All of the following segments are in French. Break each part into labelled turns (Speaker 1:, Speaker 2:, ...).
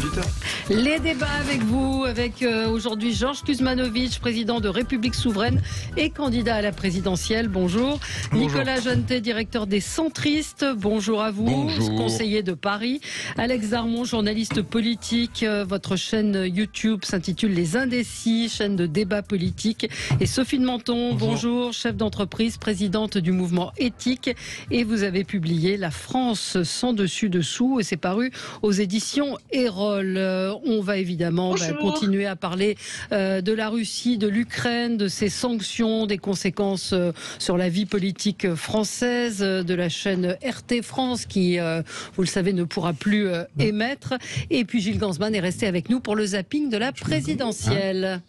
Speaker 1: auditeurs.
Speaker 2: Les débats avec vous, avec aujourd'hui Georges Kuzmanovic, président de République Souveraine et candidat à la présidentielle. Bonjour. Nicolas Jeantet, directeur des Centristes. Bonjour à vous.
Speaker 1: Bonjour.
Speaker 2: Conseiller de Paris. Alex Darmon, journaliste politique. Votre chaîne YouTube s'intitule Les Indécis, chaîne de débat politique. Et Sophie de Menton, bonjour, chef d'entreprise, présidente du mouvement Éthique. Et vous avez publié La France sans dessus-dessous et c'est paru aux éditions Erol. On va évidemment continuer à parler de la Russie, de l'Ukraine, de ses sanctions, des conséquences sur la vie politique française, de la chaîne RT France qui, vous le savez, ne pourra plus émettre. Et puis Gilles Gansman est resté avec nous pour le zapping de la présidentielle.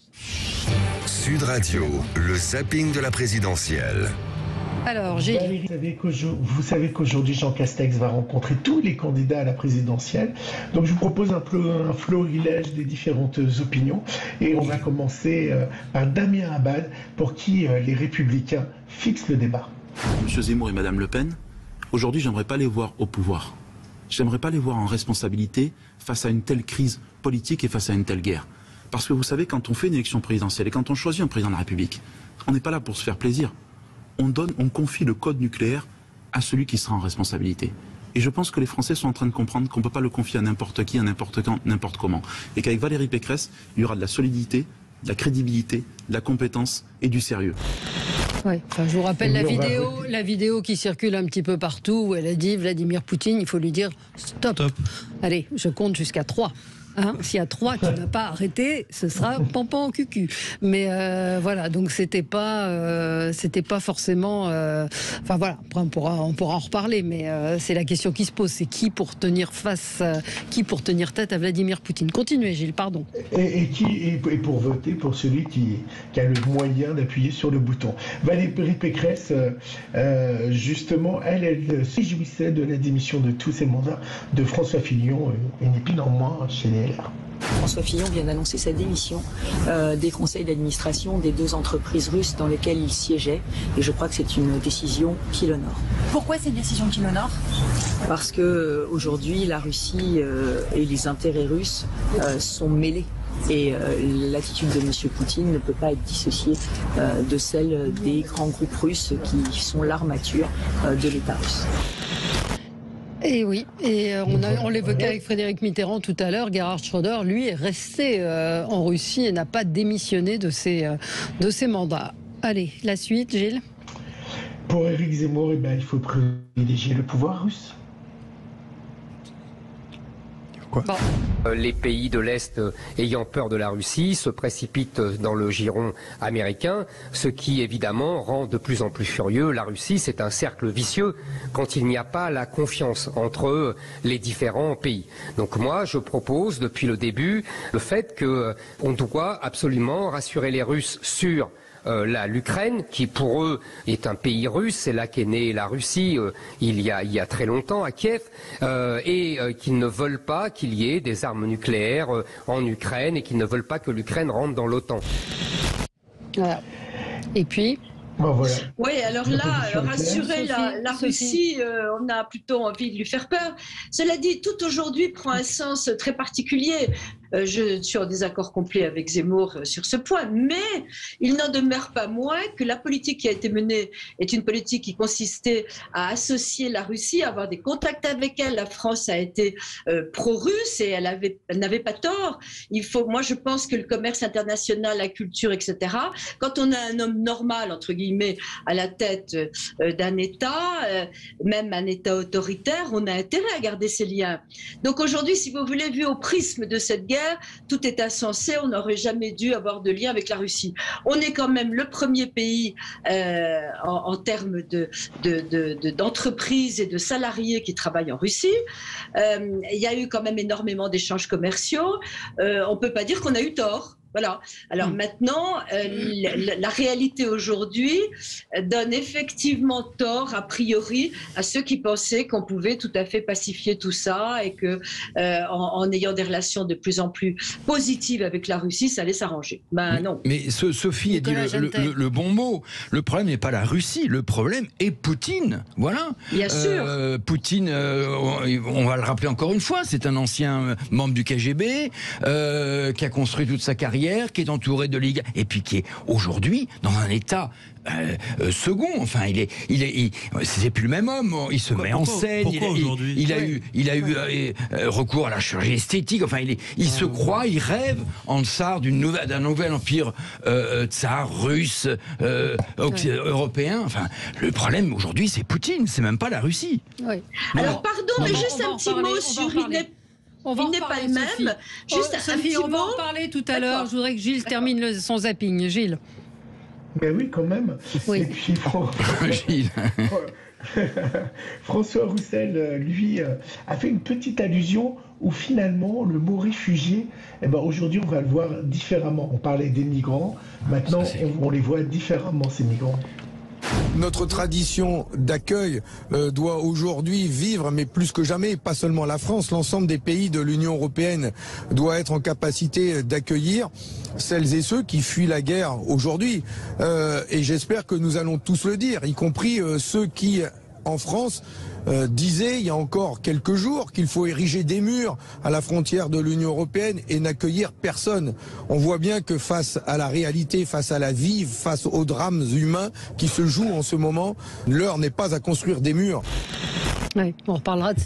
Speaker 3: Sud Radio, le zapping de la présidentielle.
Speaker 2: Alors, Gilles.
Speaker 4: Vous savez qu'aujourd'hui, Jean Castex va rencontrer tous les candidats à la présidentielle. Donc, je vous propose un florilège des différentes opinions. Et on va commencer par Damien Abad, pour qui les Républicains fixent le débat.
Speaker 1: Monsieur Zemmour et Madame Le Pen, aujourd'hui, j'aimerais pas les voir au pouvoir. J'aimerais pas les voir en responsabilité face à une telle crise politique et face à une telle guerre. Parce que vous savez, quand on fait une élection présidentielle et quand on choisit un président de la République, on n'est pas là pour se faire plaisir. On confie le code nucléaire à celui qui sera en responsabilité. Et je pense que les Français sont en train de comprendre qu'on ne peut pas le confier à n'importe qui, à n'importe quand, n'importe comment. Et qu'avec Valérie Pécresse, il y aura de la solidité, de la crédibilité, de la compétence et du sérieux.
Speaker 2: Ouais, enfin, je vous rappelle la vidéo qui circule un petit peu partout où elle a dit Vladimir Poutine, il faut lui dire stop. Allez, je compte jusqu'à 3. S'il y a 3 qui n'a pas arrêté, ce sera pampan en cucu. Mais voilà, donc c'était pas forcément. Enfin voilà, après on pourra en reparler, mais c'est la question qui se pose, c'est qui pour tenir tête à Vladimir Poutine. Continuez, Gilles, pardon.
Speaker 4: Et pour voter pour celui qui a le moyen d'appuyer sur le bouton. Valérie Pécresse, justement, elle se réjouissait de la démission de tous ses mandats de François Fillon, une épine en moins chez les LR.
Speaker 5: François Fillon vient d'annoncer sa démission des conseils d'administration des 2 entreprises russes dans lesquelles il siégeait. Et je crois que c'est une décision qui l'honore.
Speaker 6: Pourquoi cette décision qui l'honore ?
Speaker 5: Parce que aujourd'hui, la Russie et les intérêts russes sont mêlés. Et l'attitude de M. Poutine ne peut pas être dissociée de celle des grands groupes russes qui sont l'armature de l'État russe.
Speaker 2: Et oui, et on l'évoquait avec Frédéric Mitterrand tout à l'heure, Gerhard Schröder, lui, est resté en Russie et n'a pas démissionné de ses mandats. Allez, la suite, Gilles.
Speaker 4: Pour Éric Zemmour, il faut privilégier le pouvoir russe.
Speaker 2: Bon.
Speaker 7: Les pays de l'Est ayant peur de la Russie se précipitent dans le giron américain, ce qui évidemment rend de plus en plus furieux la Russie. C'est un cercle vicieux quand il n'y a pas la confiance entre les différents pays. Donc moi, je propose depuis le début le fait qu'on doit absolument rassurer les Russes sur l'Ukraine, qui pour eux est un pays russe, c'est là qu'est née la Russie il y a très longtemps à Kiev, et qu'ils ne veulent pas qu'il y ait des armes nucléaires en Ukraine et qu'ils ne veulent pas que l'Ukraine rentre dans l'OTAN.
Speaker 2: Voilà. Et puis
Speaker 4: voilà.
Speaker 6: Oui, alors là, rassurer la Russie, on a plutôt envie de lui faire peur. Cela dit, tout aujourd'hui prend un sens très particulier. Je suis en désaccord complet avec Zemmour sur ce point, mais il n'en demeure pas moins que la politique qui a été menée est une politique qui consistait à associer la Russie, à avoir des contacts avec elle. La France a été pro-russe et elle n'avait pas tort. Moi, je pense que le commerce international, la culture, etc., quand on a un homme normal, entre guillemets, à la tête d'un État, même un État autoritaire, on a intérêt à garder ces liens. Donc aujourd'hui, si vous voulez, vu au prisme de cette guerre, tout est insensé, on n'aurait jamais dû avoir de lien avec la Russie. On est quand même le premier pays en termes d'entreprises et de salariés qui travaillent en Russie. Il y a eu quand même énormément d'échanges commerciaux. On ne peut pas dire qu'on a eu tort. Voilà. Alors maintenant, la réalité aujourd'hui donne effectivement tort, a priori, à ceux qui pensaient qu'on pouvait tout à fait pacifier tout ça et que, en ayant des relations de plus en plus positives avec la Russie, ça allait s'arranger. Ben non.
Speaker 8: Mais Sophie a dit le bon mot. Le problème n'est pas la Russie, le problème est Poutine. Voilà.
Speaker 6: Bien sûr.
Speaker 8: Poutine, on va le rappeler encore une fois, c'est un ancien membre du KGB qui a construit toute sa carrière, qui est entouré de ligas, et puis qui est aujourd'hui dans un état second. Enfin, c'est plus le même homme. Il se met en scène. Il a eu recours à la chirurgie esthétique. Enfin, il se croit, il rêve en tsar d'un nouvel empire tsar russe, européen. Enfin, le problème aujourd'hui, c'est Poutine. C'est même pas la Russie.
Speaker 6: Oui. Alors, pardon, mais juste un petit mot sur il n'est pas le même. Juste
Speaker 2: Sophie, on va en parler tout à l'heure. Je voudrais que Gilles termine son zapping. Gilles.
Speaker 4: Ben oui, quand même.
Speaker 2: Oui.
Speaker 4: Et puis,
Speaker 8: Gilles.
Speaker 4: François Roussel, lui, a fait une petite allusion où finalement le mot réfugié, aujourd'hui on va le voir différemment. On parlait des migrants, maintenant on les voit différemment, ces migrants.
Speaker 9: Notre tradition d'accueil doit aujourd'hui vivre, mais plus que jamais, pas seulement la France, l'ensemble des pays de l'Union européenne doit être en capacité d'accueillir celles et ceux qui fuient la guerre aujourd'hui. Et j'espère que nous allons tous le dire, y compris ceux qui, en France, disait il y a encore quelques jours qu'il faut ériger des murs à la frontière de l'Union européenne et n'accueillir personne. On voit bien que face à la réalité, face à la vie, face aux drames humains qui se jouent en ce moment, l'heure n'est pas à construire des murs.
Speaker 2: Oui, on reparlera de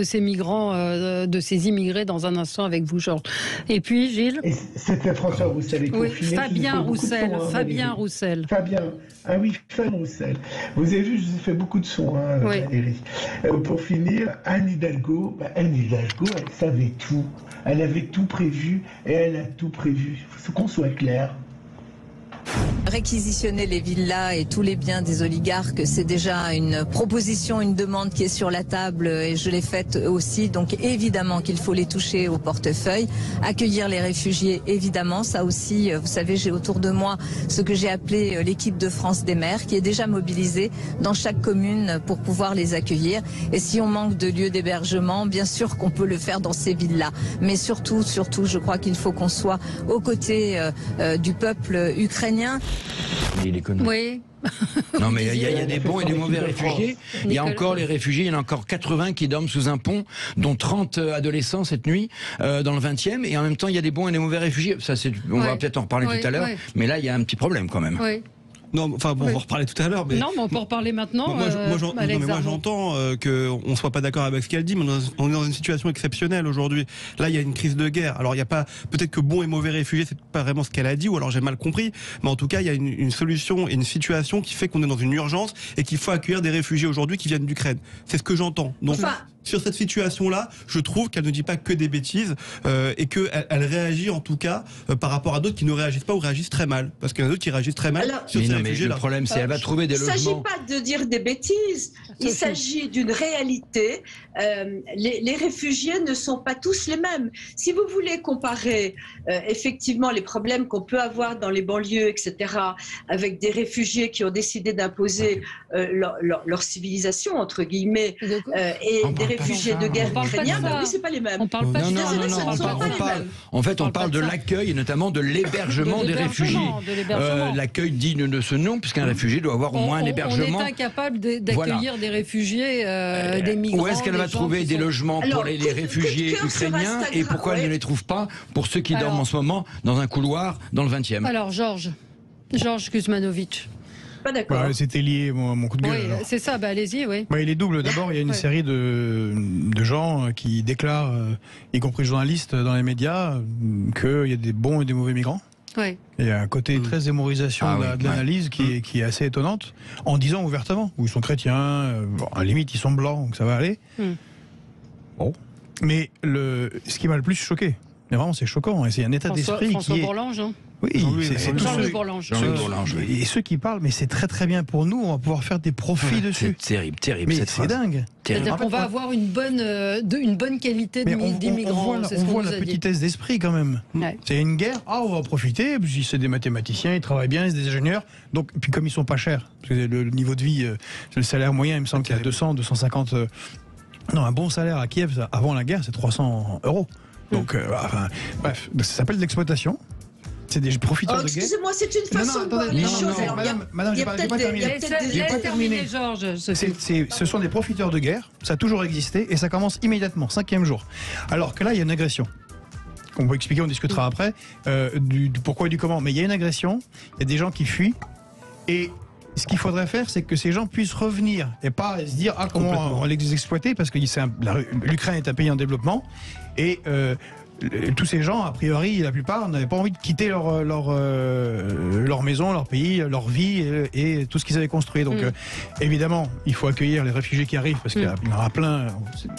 Speaker 2: ces migrants, de ces immigrés dans un instant avec vous, Georges. Et puis, Gilles.
Speaker 4: C'était François Roussel.
Speaker 2: Oui, Fabien Roussel. Fabien Roussel.
Speaker 4: Ah oui, Fabien Roussel. Vous avez vu, je vous ai fait beaucoup de sons, Valérie. Pour finir, Anne Hidalgo, elle savait tout. Elle avait tout prévu et elle a tout prévu. Il faut qu'on soit clair.
Speaker 10: Réquisitionner les villas et tous les biens des oligarques, c'est déjà une proposition, une demande qui est sur la table et je l'ai faite aussi. Donc évidemment qu'il faut les toucher au portefeuille. Accueillir les réfugiés, évidemment. Ça aussi, vous savez, j'ai autour de moi ce que j'ai appelé l'équipe de France des maires qui est déjà mobilisée dans chaque commune pour pouvoir les accueillir. Et si on manque de lieux d'hébergement, bien sûr qu'on peut le faire dans ces villes-là. Mais surtout, je crois qu'il faut qu'on soit aux côtés du peuple ukrainien.
Speaker 8: Il est connu.
Speaker 2: Oui.
Speaker 8: Non mais il y a des bons et des mauvais réfugiés. Il y a encore les réfugiés, il y en a encore 80 qui dorment sous un pont, dont 30 adolescents cette nuit dans le 20e. Et en même temps, il y a des bons et des mauvais réfugiés. Ça, on va peut-être en reparler tout à l'heure. Mais là, il y a un petit problème quand même.
Speaker 2: Oui.
Speaker 11: Non, enfin bon, on va en reparler tout à l'heure. Mais...
Speaker 2: Non, mais on peut en reparler maintenant.
Speaker 11: Moi, j'entends qu'on ne soit pas d'accord avec ce qu'elle dit, mais on est dans une situation exceptionnelle aujourd'hui. Là, il y a une crise de guerre. Alors, il n'y a pas, peut-être que bons et mauvais réfugiés, c'est pas vraiment ce qu'elle a dit, ou alors j'ai mal compris. Mais en tout cas, il y a une solution et une situation qui fait qu'on est dans une urgence et qu'il faut accueillir des réfugiés aujourd'hui qui viennent d'Ukraine. C'est ce que j'entends. Donc, sur cette situation-là, je trouve qu'elle ne dit pas que des bêtises et qu'elle réagit en tout cas par rapport à d'autres qui ne réagissent pas ou réagissent très mal. Parce qu'il y en a d'autres qui réagissent très mal sur ces réfugiés-là.
Speaker 8: Le problème, c'est qu'elle va trouver des logements.
Speaker 6: Il ne s'agit pas de dire des bêtises, il s'agit d'une réalité. Les réfugiés ne sont pas tous les mêmes. Si vous voulez comparer effectivement les problèmes qu'on peut avoir dans les banlieues, etc., avec des réfugiés qui ont décidé d'imposer leur civilisation, entre guillemets, et des réfugiés de guerre ukrainiens, oui, c'est pas les mêmes.
Speaker 2: On parle pas
Speaker 8: En fait, on parle de l'accueil et notamment de l'hébergement des réfugiés. L'accueil digne de ce nom, puisqu'un réfugié doit avoir au moins un hébergement.
Speaker 2: On est incapable d'accueillir des réfugiés, des migrants.
Speaker 8: Où est-ce qu'elle va trouver des logements pour les réfugiés ukrainiens et pourquoi elle ne les trouve pas pour ceux qui dorment en ce moment dans un couloir dans le 20e?
Speaker 2: Alors, Georges Kuzmanovic.
Speaker 6: Pas d'accord.
Speaker 12: C'était lié mon coup de gueule.
Speaker 2: Oui, c'est ça, allez-y, oui.
Speaker 12: Il est double. D'abord, il y a une série de gens qui déclarent, y compris journalistes dans les médias, qu'il y a des bons et des mauvais migrants.
Speaker 2: Oui.
Speaker 12: Il y a un côté très hémorisation de l'analyse qui est assez étonnante, en disant ouvertement, ils sont chrétiens, à la limite ils sont blancs, donc ça va aller. Bon. Mais ce qui m'a le plus choqué, mais vraiment c'est choquant, et c'est un état d'esprit
Speaker 2: François Bourlange, hein.
Speaker 12: Oui, c'est
Speaker 2: Jean-Louis Bourlange.
Speaker 12: Et ceux qui parlent, mais c'est très très bien pour nous, on va pouvoir faire des profits dessus.
Speaker 8: C'est terrible,
Speaker 12: mais c'est dingue.
Speaker 2: C'est-à-dire qu'on va avoir une bonne qualité d'immigrants.
Speaker 12: On voit la petitesse d'esprit quand même.
Speaker 2: Ouais.
Speaker 12: C'est une guerre, on va profiter, puis c'est des mathématiciens, ils travaillent bien, c'est des ingénieurs, donc, puis comme ils sont pas chers, parce que le niveau de vie, le salaire moyen, il me semble qu'il y a 200, 250... Non, un bon salaire à Kiev, avant la guerre, c'est 300 €. Donc, bref, ça s'appelle de l'exploitation. C'est des profiteurs de guerre.
Speaker 6: Excusez-moi, c'est une façon de voir les choses.
Speaker 12: Madame, j'ai pas terminé.
Speaker 2: Georges.
Speaker 12: Ce sont des profiteurs de guerre, ça a toujours existé, et ça commence immédiatement, 5e jour. Alors que là, il y a une agression. On peut expliquer, on discutera après, du pourquoi et du comment. Mais il y a une agression, il y a des gens qui fuient, et ce qu'il faudrait faire, c'est que ces gens puissent revenir, et pas se dire comment on les exploiter, parce que l'Ukraine est un pays en développement, et tous ces gens, a priori, la plupart n'avaient pas envie de quitter leur maison, leur pays, leur vie et tout ce qu'ils avaient construit. Donc évidemment, il faut accueillir les réfugiés qui arrivent, parce qu'il y en aura plein.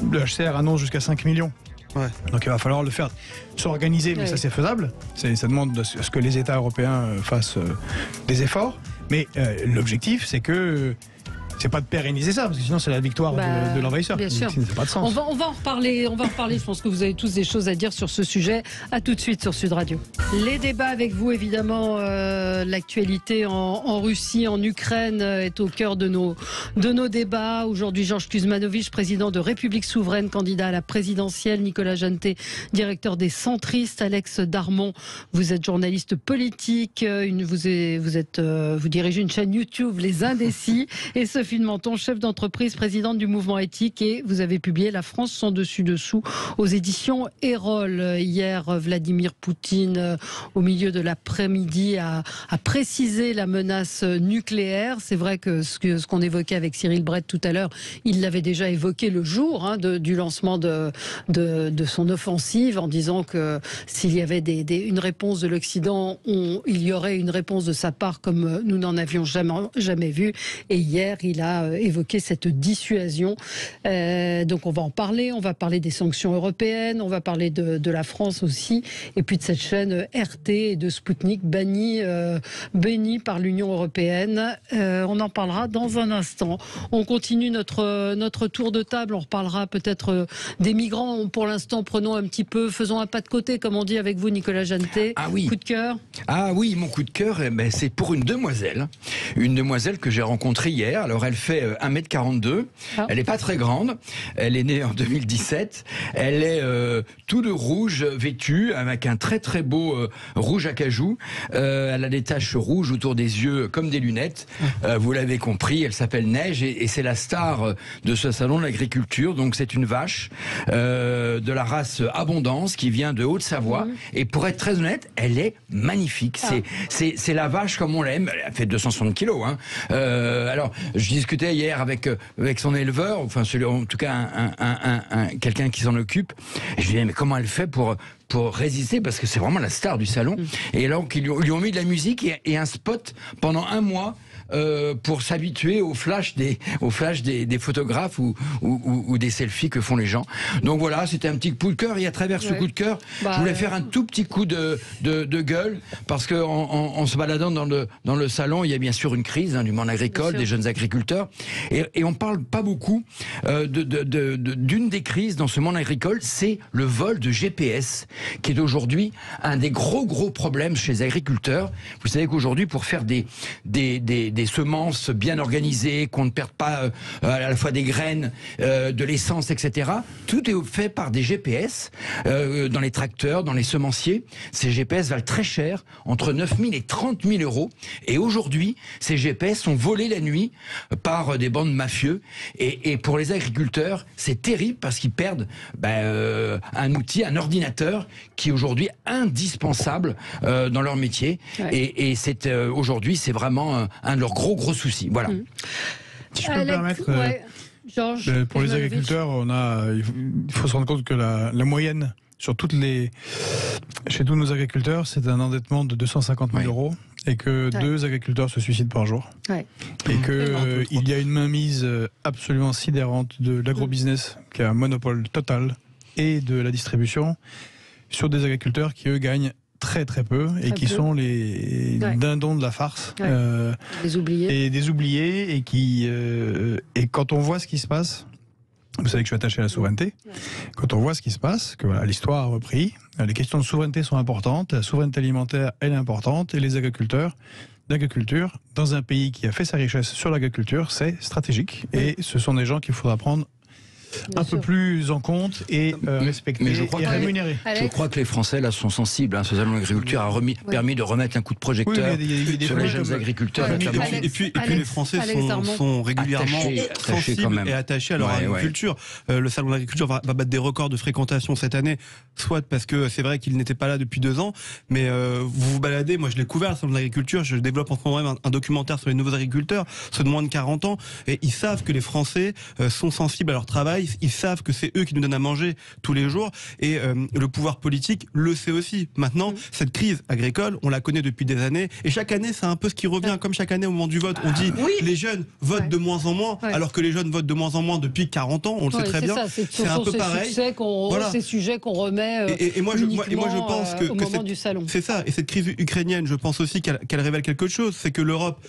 Speaker 12: Le HCR annonce jusqu'à 5 millions. Ouais. Donc il va falloir le faire, s'organiser, mais ça c'est faisable. Ça demande à ce que les États européens fassent des efforts. Mais l'objectif, c'est que c'est pas de pérenniser ça, parce que sinon c'est la victoire de l'envahisseur.
Speaker 2: Bien sûr.
Speaker 12: Ça n'a pas de sens.
Speaker 2: On va en reparler. Je pense que vous avez tous des choses à dire sur ce sujet. À tout de suite sur Sud Radio. Les débats avec vous, évidemment, l'actualité en Russie, en Ukraine est au cœur de nos débats. Aujourd'hui, Georges Kuzmanovic, président de République Souveraine, candidat à la présidentielle. Nicolas Jeantet, directeur des Centristes. Alex Darmon, vous êtes journaliste politique. Vous dirigez une chaîne YouTube, Les Indécis. Et Sophie de Menton, chef d'entreprise, présidente du mouvement éthique, et vous avez publié La France sans dessus-dessous aux éditions Erol. Hier, Vladimir Poutine, au milieu de l'après-midi, a précisé la menace nucléaire. C'est vrai que ce qu'on évoquait avec Cyril Brett tout à l'heure, il l'avait déjà évoqué le jour du lancement de son offensive, en disant que s'il y avait une réponse de l'Occident, il y aurait une réponse de sa part comme nous n'en avions jamais vu. Et hier, il a évoqué cette dissuasion. Donc on va en parler. On va parler des sanctions européennes. On va parler de la France aussi. Et puis de cette chaîne RT et de Sputnik bannie par l'Union européenne. On en parlera dans un instant. On continue notre tour de table. On reparlera peut-être des migrants. Pour l'instant, faisons un pas de côté, comme on dit avec vous, Nicolas Jeantet.
Speaker 8: Ah oui.
Speaker 2: Coup de cœur.
Speaker 8: Ah oui, mon coup de cœur, c'est pour une demoiselle que j'ai rencontrée hier. Alors elle fait 1m42, elle n'est pas très grande, elle est née en 2017, elle est tout de rouge vêtue avec un très très beau rouge à cajou, elle a des taches rouges autour des yeux comme des lunettes, vous l'avez compris, elle s'appelle Neige et c'est la star de ce salon de l'agriculture, donc c'est une vache de la race Abondance qui vient de Haute-Savoie et pour être très honnête, elle est magnifique, c'est la vache comme on l'aime, elle fait 260 kilos. Alors je discutais hier avec son éleveur, enfin en tout cas quelqu'un qui s'en occupe, et je lui disais mais comment elle fait pour résister, parce que c'est vraiment la star du salon. Et alors qu'ils lui ont mis de la musique et un spot pendant un mois pour s'habituer au flash des photographes ou des selfies que font les gens. Donc voilà, c'était un petit coup de cœur, et à travers ce coup de cœur, je voulais faire un tout petit coup de gueule, parce que en se baladant dans le salon, il y a bien sûr une crise du monde agricole, des jeunes agriculteurs, et on parle pas beaucoup d'une des crises dans ce monde agricole, c'est le vol de GPS, qui est aujourd'hui un des gros problèmes chez les agriculteurs. Vous savez qu'aujourd'hui, pour faire des semences bien organisées, qu'on ne perde pas à la fois des graines, de l'essence, etc. Tout est fait par des GPS dans les tracteurs, dans les semenciers. Ces GPS valent très cher, entre 9 000 et 30 000 euros. Et aujourd'hui, ces GPS sont volés la nuit par des bandes mafieux. Et pour les agriculteurs, c'est terrible parce qu'ils perdent un outil, un ordinateur qui est aujourd'hui indispensable dans leur métier. Et c'est aujourd'hui, c'est vraiment un de leurs gros soucis. Voilà.
Speaker 12: Si je peux me permettre, Georges, pour les agriculteurs, il faut se rendre compte que la moyenne chez tous nos agriculteurs, c'est un endettement de 250 000 euros. Et que 2 agriculteurs se suicident par jour. Et qu'il y a une mainmise absolument sidérante de l'agrobusiness, qui a un monopole total, et de la distribution, sur des agriculteurs qui, eux, gagnent très très peu et qui sont les dindons de la farce.
Speaker 2: Des oubliés.
Speaker 12: Et des oubliés et qui et quand on voit ce qui se passe. Vous savez que je suis attaché à la souveraineté. Quand on voit ce qui se passe, que voilà, l'histoire a repris, les questions de souveraineté sont importantes, la souveraineté alimentaire elle est importante, et les agriculteurs, l'agriculture, dans un pays qui a fait sa richesse sur l'agriculture, c'est stratégique. Et ce sont des gens qu'il faudra prendre un peu plus en compte et respecter et rémunérer.
Speaker 8: Je crois que les Français là sont sensibles. Ce salon de l'agriculture a permis de remettre un coup de projecteur sur les jeunes agriculteurs.
Speaker 11: Et puis les Français sont régulièrement sensibles et attachés à leur agriculture. Le salon de l'agriculture va battre des records de fréquentation cette année, soit parce que c'est vrai qu'il n'était pas là depuis 2 ans, mais vous vous baladez, moi je l'ai couvert, le salon de l'agriculture, je développe en ce moment même un documentaire sur les nouveaux agriculteurs, ceux de moins de 40 ans, et ils savent que les Français sont sensibles à leur travail. Ils savent que c'est eux qui nous donnent à manger tous les jours, et le pouvoir politique le sait aussi. Maintenant, cette crise agricole, on la connaît depuis des années, et chaque année, c'est un peu ce qui revient, comme chaque année au moment du vote. On dit les jeunes votent de moins en moins, alors que les jeunes votent de moins en moins depuis 40 ans, on le sait très bien.
Speaker 2: C'est un peu pareil. Ces sujets qu'on remet
Speaker 11: et moi, je pense
Speaker 2: au moment du salon.
Speaker 11: C'est ça, et cette crise ukrainienne, je pense aussi qu'elle révèle quelque chose, c'est que l'Europe,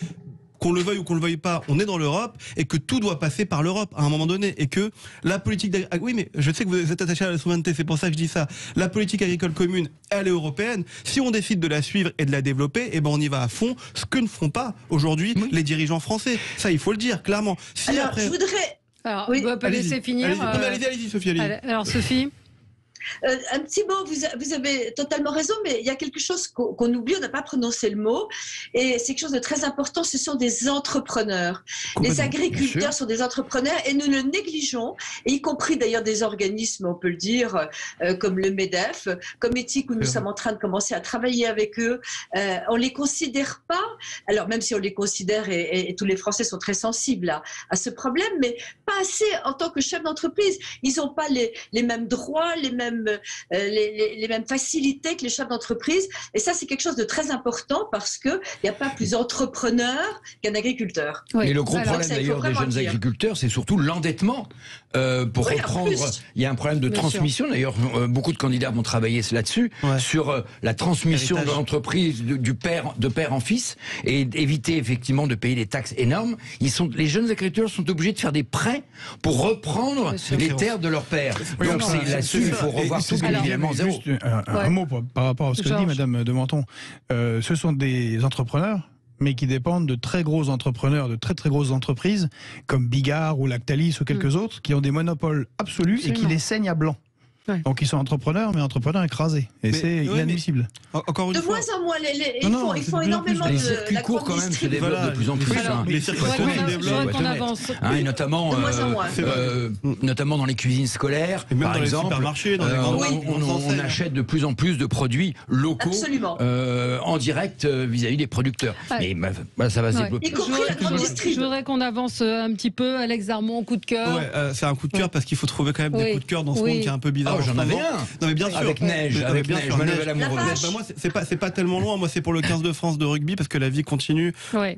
Speaker 11: qu'on le veuille ou qu'on le veuille pas, on est dans l'Europe et que tout doit passer par l'Europe à un moment donné, et que la politique oui, mais je sais que vous êtes attaché à la souveraineté, c'est pour ça que je dis ça. La politique agricole commune, elle est européenne. Si on décide de la suivre et de la développer, eh ben on y va à fond, ce que ne font pas aujourd'hui les dirigeants français. Ça, il faut le dire clairement.
Speaker 6: Je voudrais...
Speaker 2: Alors, on va pas laisser finir.
Speaker 11: Allez-y, Sophie.
Speaker 2: Alors, Sophie.
Speaker 6: Un petit mot, vous avez totalement raison, mais il y a quelque chose qu'on oublie, on n'a pas prononcé le mot, et c'est quelque chose de très important, ce sont des entrepreneurs. Les agriculteurs sont des entrepreneurs, et nous le négligeons, et y compris d'ailleurs des organismes, on peut le dire, comme le MEDEF, comme Éthique, où nous sommes en train de commencer à travailler avec eux. On les considère pas, alors même si on les considère, et tous les Français sont très sensibles à ce problème, mais pas assez en tant que chef d'entreprise. Ils n'ont pas les mêmes droits, les mêmes facilités que les chefs d'entreprise, et ça c'est quelque chose de très important, parce qu'il n'y a pas plus entrepreneur qu'un agriculteur.
Speaker 8: Et le gros problème d'ailleurs des jeunes agriculteurs, c'est surtout l'endettement. Pour reprendre, il y a un problème de transmission, d'ailleurs beaucoup de candidats vont travailler là-dessus, sur la transmission de l'entreprise de père en fils, et éviter effectivement de payer des taxes énormes. Les jeunes agriculteurs sont obligés de faire des prêts pour reprendre les terres de leur père. Donc c'est là-dessus il faut revoir tout, évidemment zéro.
Speaker 12: Juste un mot par rapport à ce que dit Madame de Menton. Ce sont des entrepreneurs, mais qui dépendent de très gros entrepreneurs, de très très grosses entreprises, comme Bigard ou Lactalis ou quelques autres, qui ont des monopoles absolus et qui les saignent à blanc. Donc ils sont entrepreneurs, mais entrepreneurs écrasés. Et c'est inadmissible.
Speaker 6: Encore une fois. De moins en moins, ils font énormément
Speaker 8: les circuits courts quand même se développent de plus en plus.
Speaker 11: Les circuits courts se développent.
Speaker 8: Et notamment dans les cuisines scolaires, par exemple.
Speaker 11: Dans les supermarchés, dans les
Speaker 8: on achète de plus en plus de produits locaux en direct vis-à-vis des producteurs. Mais ça va se développer.
Speaker 2: Je voudrais qu'on avance un petit peu. Alex Darmon, coup de cœur.
Speaker 11: C'est un coup de cœur, parce qu'il faut trouver quand même des coups de cœur dans ce monde qui est un peu bizarre.
Speaker 8: J'en avais un.
Speaker 11: Non mais bien sûr.
Speaker 8: Avec neige, je me levais l'amoureuse.
Speaker 11: Moi c'est pas tellement loin. Moi c'est pour le 15 de France de rugby, parce que la vie continue.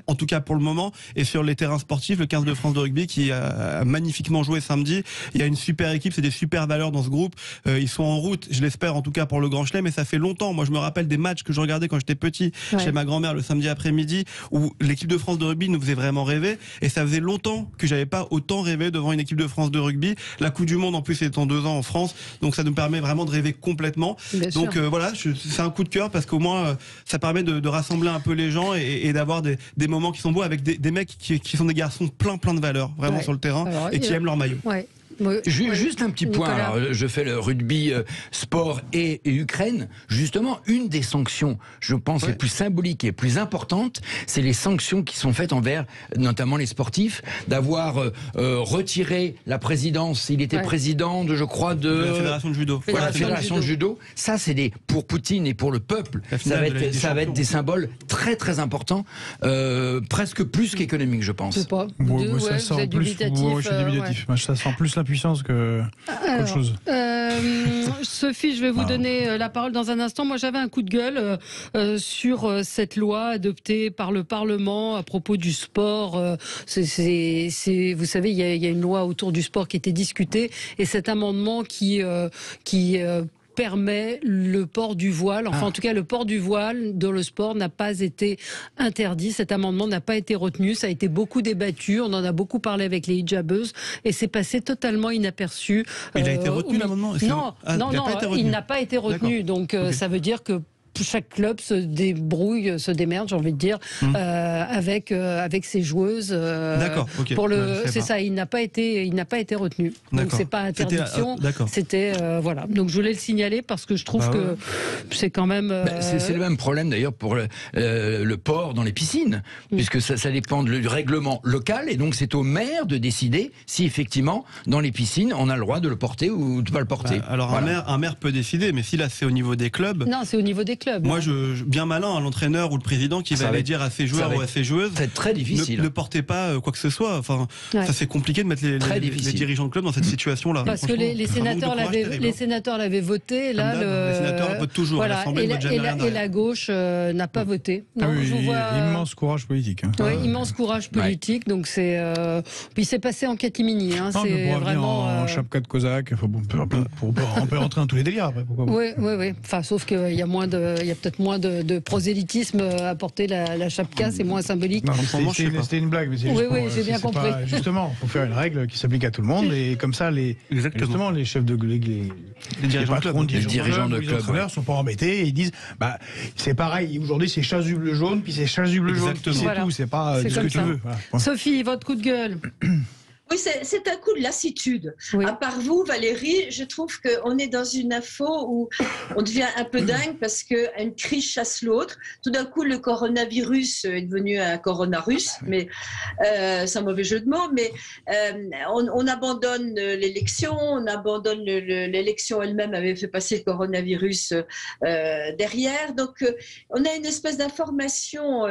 Speaker 11: En tout cas pour le moment. Et sur les terrains sportifs, le 15 de France de rugby qui a magnifiquement joué samedi. Il y a une super équipe, c'est des super valeurs dans ce groupe. Ils sont en route, je l'espère en tout cas pour le Grand Chelem. Mais ça fait longtemps. Moi je me rappelle des matchs que je regardais quand j'étais petit chez ma grand-mère le samedi après-midi, où l'équipe de France de rugby nous faisait vraiment rêver. Et ça faisait longtemps que j'avais pas autant rêvé devant une équipe de France de rugby. La Coupe du Monde en plus est en 2 ans en France. Donc ça nous permet vraiment de rêver complètement. Donc voilà, c'est un coup de cœur, parce qu'au moins ça permet de rassembler un peu les gens et d'avoir des moments qui sont beaux, avec des mecs qui sont des garçons plein de valeurs vraiment sur le terrain, et qui aiment leur maillot.
Speaker 8: Juste un petit point. Alors, je fais le rugby, sport et Ukraine. Justement, une des sanctions, je pense, les plus symboliques et les plus importantes, c'est les sanctions qui sont faites envers notamment les sportifs, d'avoir retiré la présidence. Il était président de, je crois, de
Speaker 11: la fédération de judo.
Speaker 8: Voilà, la fédération de judo. Ça, c'est pour Poutine et pour le peuple, ça va être des symboles très très importants, presque plus qu'économiques, je pense.
Speaker 12: Je sais pas. Ça sent plus. Moi, je suis dubitatif. Ça sent plus puissance que autre chose.
Speaker 2: Sophie, je vais vous donner la parole dans un instant. Moi, j'avais un coup de gueule sur cette loi adoptée par le Parlement à propos du sport. Vous savez, il y a une loi autour du sport qui était discutée, et cet amendement qui permet le port du voile. Enfin, en tout cas, le port du voile dans le sport n'a pas été interdit. Cet amendement n'a pas été retenu. Ça a été beaucoup débattu. On en a beaucoup parlé avec les hijabeuses et c'est passé totalement inaperçu.
Speaker 11: Il a été retenu l'amendement ?
Speaker 2: Non, il n'a pas été retenu. Donc, ça veut dire que chaque club se débrouille, se démerde, j'ai envie de dire, avec ses joueuses.
Speaker 11: D'accord. Ok.
Speaker 2: C'est ça. Il n'a pas été retenu. Donc c'est pas interdiction. C'était voilà. Donc je voulais le signaler parce que je trouve que c'est quand même.
Speaker 8: C'est le même problème d'ailleurs pour le port dans les piscines, puisque ça dépend du règlement local et donc c'est au maire de décider si effectivement dans les piscines on a le droit de le porter ou de pas le porter.
Speaker 11: Alors un maire peut décider, mais si là c'est au niveau des clubs.
Speaker 2: Non, c'est au niveau des clubs.
Speaker 11: Moi, bien malin, l'entraîneur ou le président qui va aller dire à ses joueurs ou à ses joueuses,
Speaker 8: c'est très difficile.
Speaker 11: Ne portez pas quoi que ce soit. Enfin, ça c'est compliqué de mettre les dirigeants de club dans cette situation-là.
Speaker 2: Parce que les sénateurs l'avaient voté. Là,
Speaker 11: les sénateurs votent toujours.
Speaker 2: Voilà,
Speaker 11: l'Assemblée vote jamais rien.
Speaker 2: Et la gauche n'a pas voté.
Speaker 12: Donc, immense courage politique.
Speaker 2: Immense courage politique. Donc c'est. Puis c'est passé en catimini.
Speaker 12: C'est vraiment en chapka de cosaque. On peut rentrer dans tous les délires après.
Speaker 2: Oui. Enfin, sauf qu'il y a peut-être moins de prosélytisme à porter la chapka, c'est moins symbolique.
Speaker 12: C'était une blague.
Speaker 2: Oui, j'ai bien compris.
Speaker 12: Justement, il faut faire une règle qui s'applique à tout le monde et comme ça, les chefs de les dirigeants de club, ne sont pas embêtés et ils disent c'est pareil, aujourd'hui c'est chasuble jaune, puis c'est chasuble jaune, puis c'est tout, c'est pas ce que tu veux.
Speaker 2: Sophie, votre coup de gueule.
Speaker 6: Oui, c'est un coup de lassitude. À part vous, Valérie, je trouve qu'on est dans une info où on devient un peu dingue parce qu'une crise chasse l'autre. Tout d'un coup, le coronavirus est devenu un coronarus, mais c'est un mauvais jeu de mots. Mais on abandonne l'élection, on abandonne l'élection elle-même avait fait passer le coronavirus derrière. Donc, on a une espèce d'information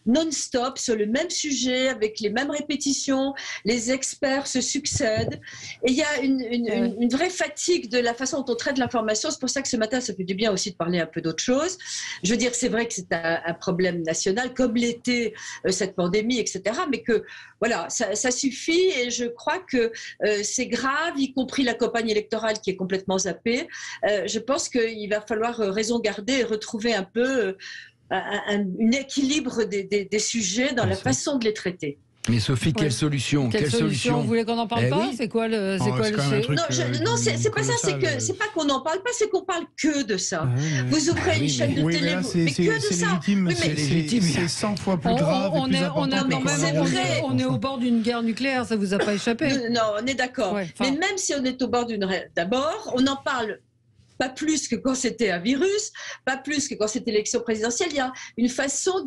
Speaker 6: non-stop sur le même sujet, avec les mêmes répétitions, les experts se succèdent et il y a une vraie fatigue de la façon dont on traite l'information. C'est pour ça que ce matin ça fait du bien aussi de parler un peu d'autre chose. Je veux dire, c'est vrai que c'est un problème national comme l'était cette pandémie, etc., mais que voilà, ça suffit et je crois que c'est grave, y compris la campagne électorale qui est complètement zappée. Je pense qu'il va falloir raison garder et retrouver un peu un équilibre des sujets dans la façon de les traiter.
Speaker 8: Mais Sophie, quelle solution ?
Speaker 2: Vous voulez qu'on n'en parle pas ? Oui. C'est quoi le sujet ?
Speaker 6: Non, c'est pas ça. C'est pas qu'on n'en parle pas, c'est qu'on parle que de ça. Vous ouvrez une chaîne de télé, mais que de ça.
Speaker 12: C'est légitime. C'est 100 fois plus grave et plus important.
Speaker 2: On est au bord d'une guerre nucléaire, ça vous a pas échappé ?
Speaker 6: Non, on est d'accord. Mais même si on est au bord d'une guerre, d'abord, on en parle. Pas plus que quand c'était un virus, pas plus que quand c'était l'élection présidentielle. Il y a une façon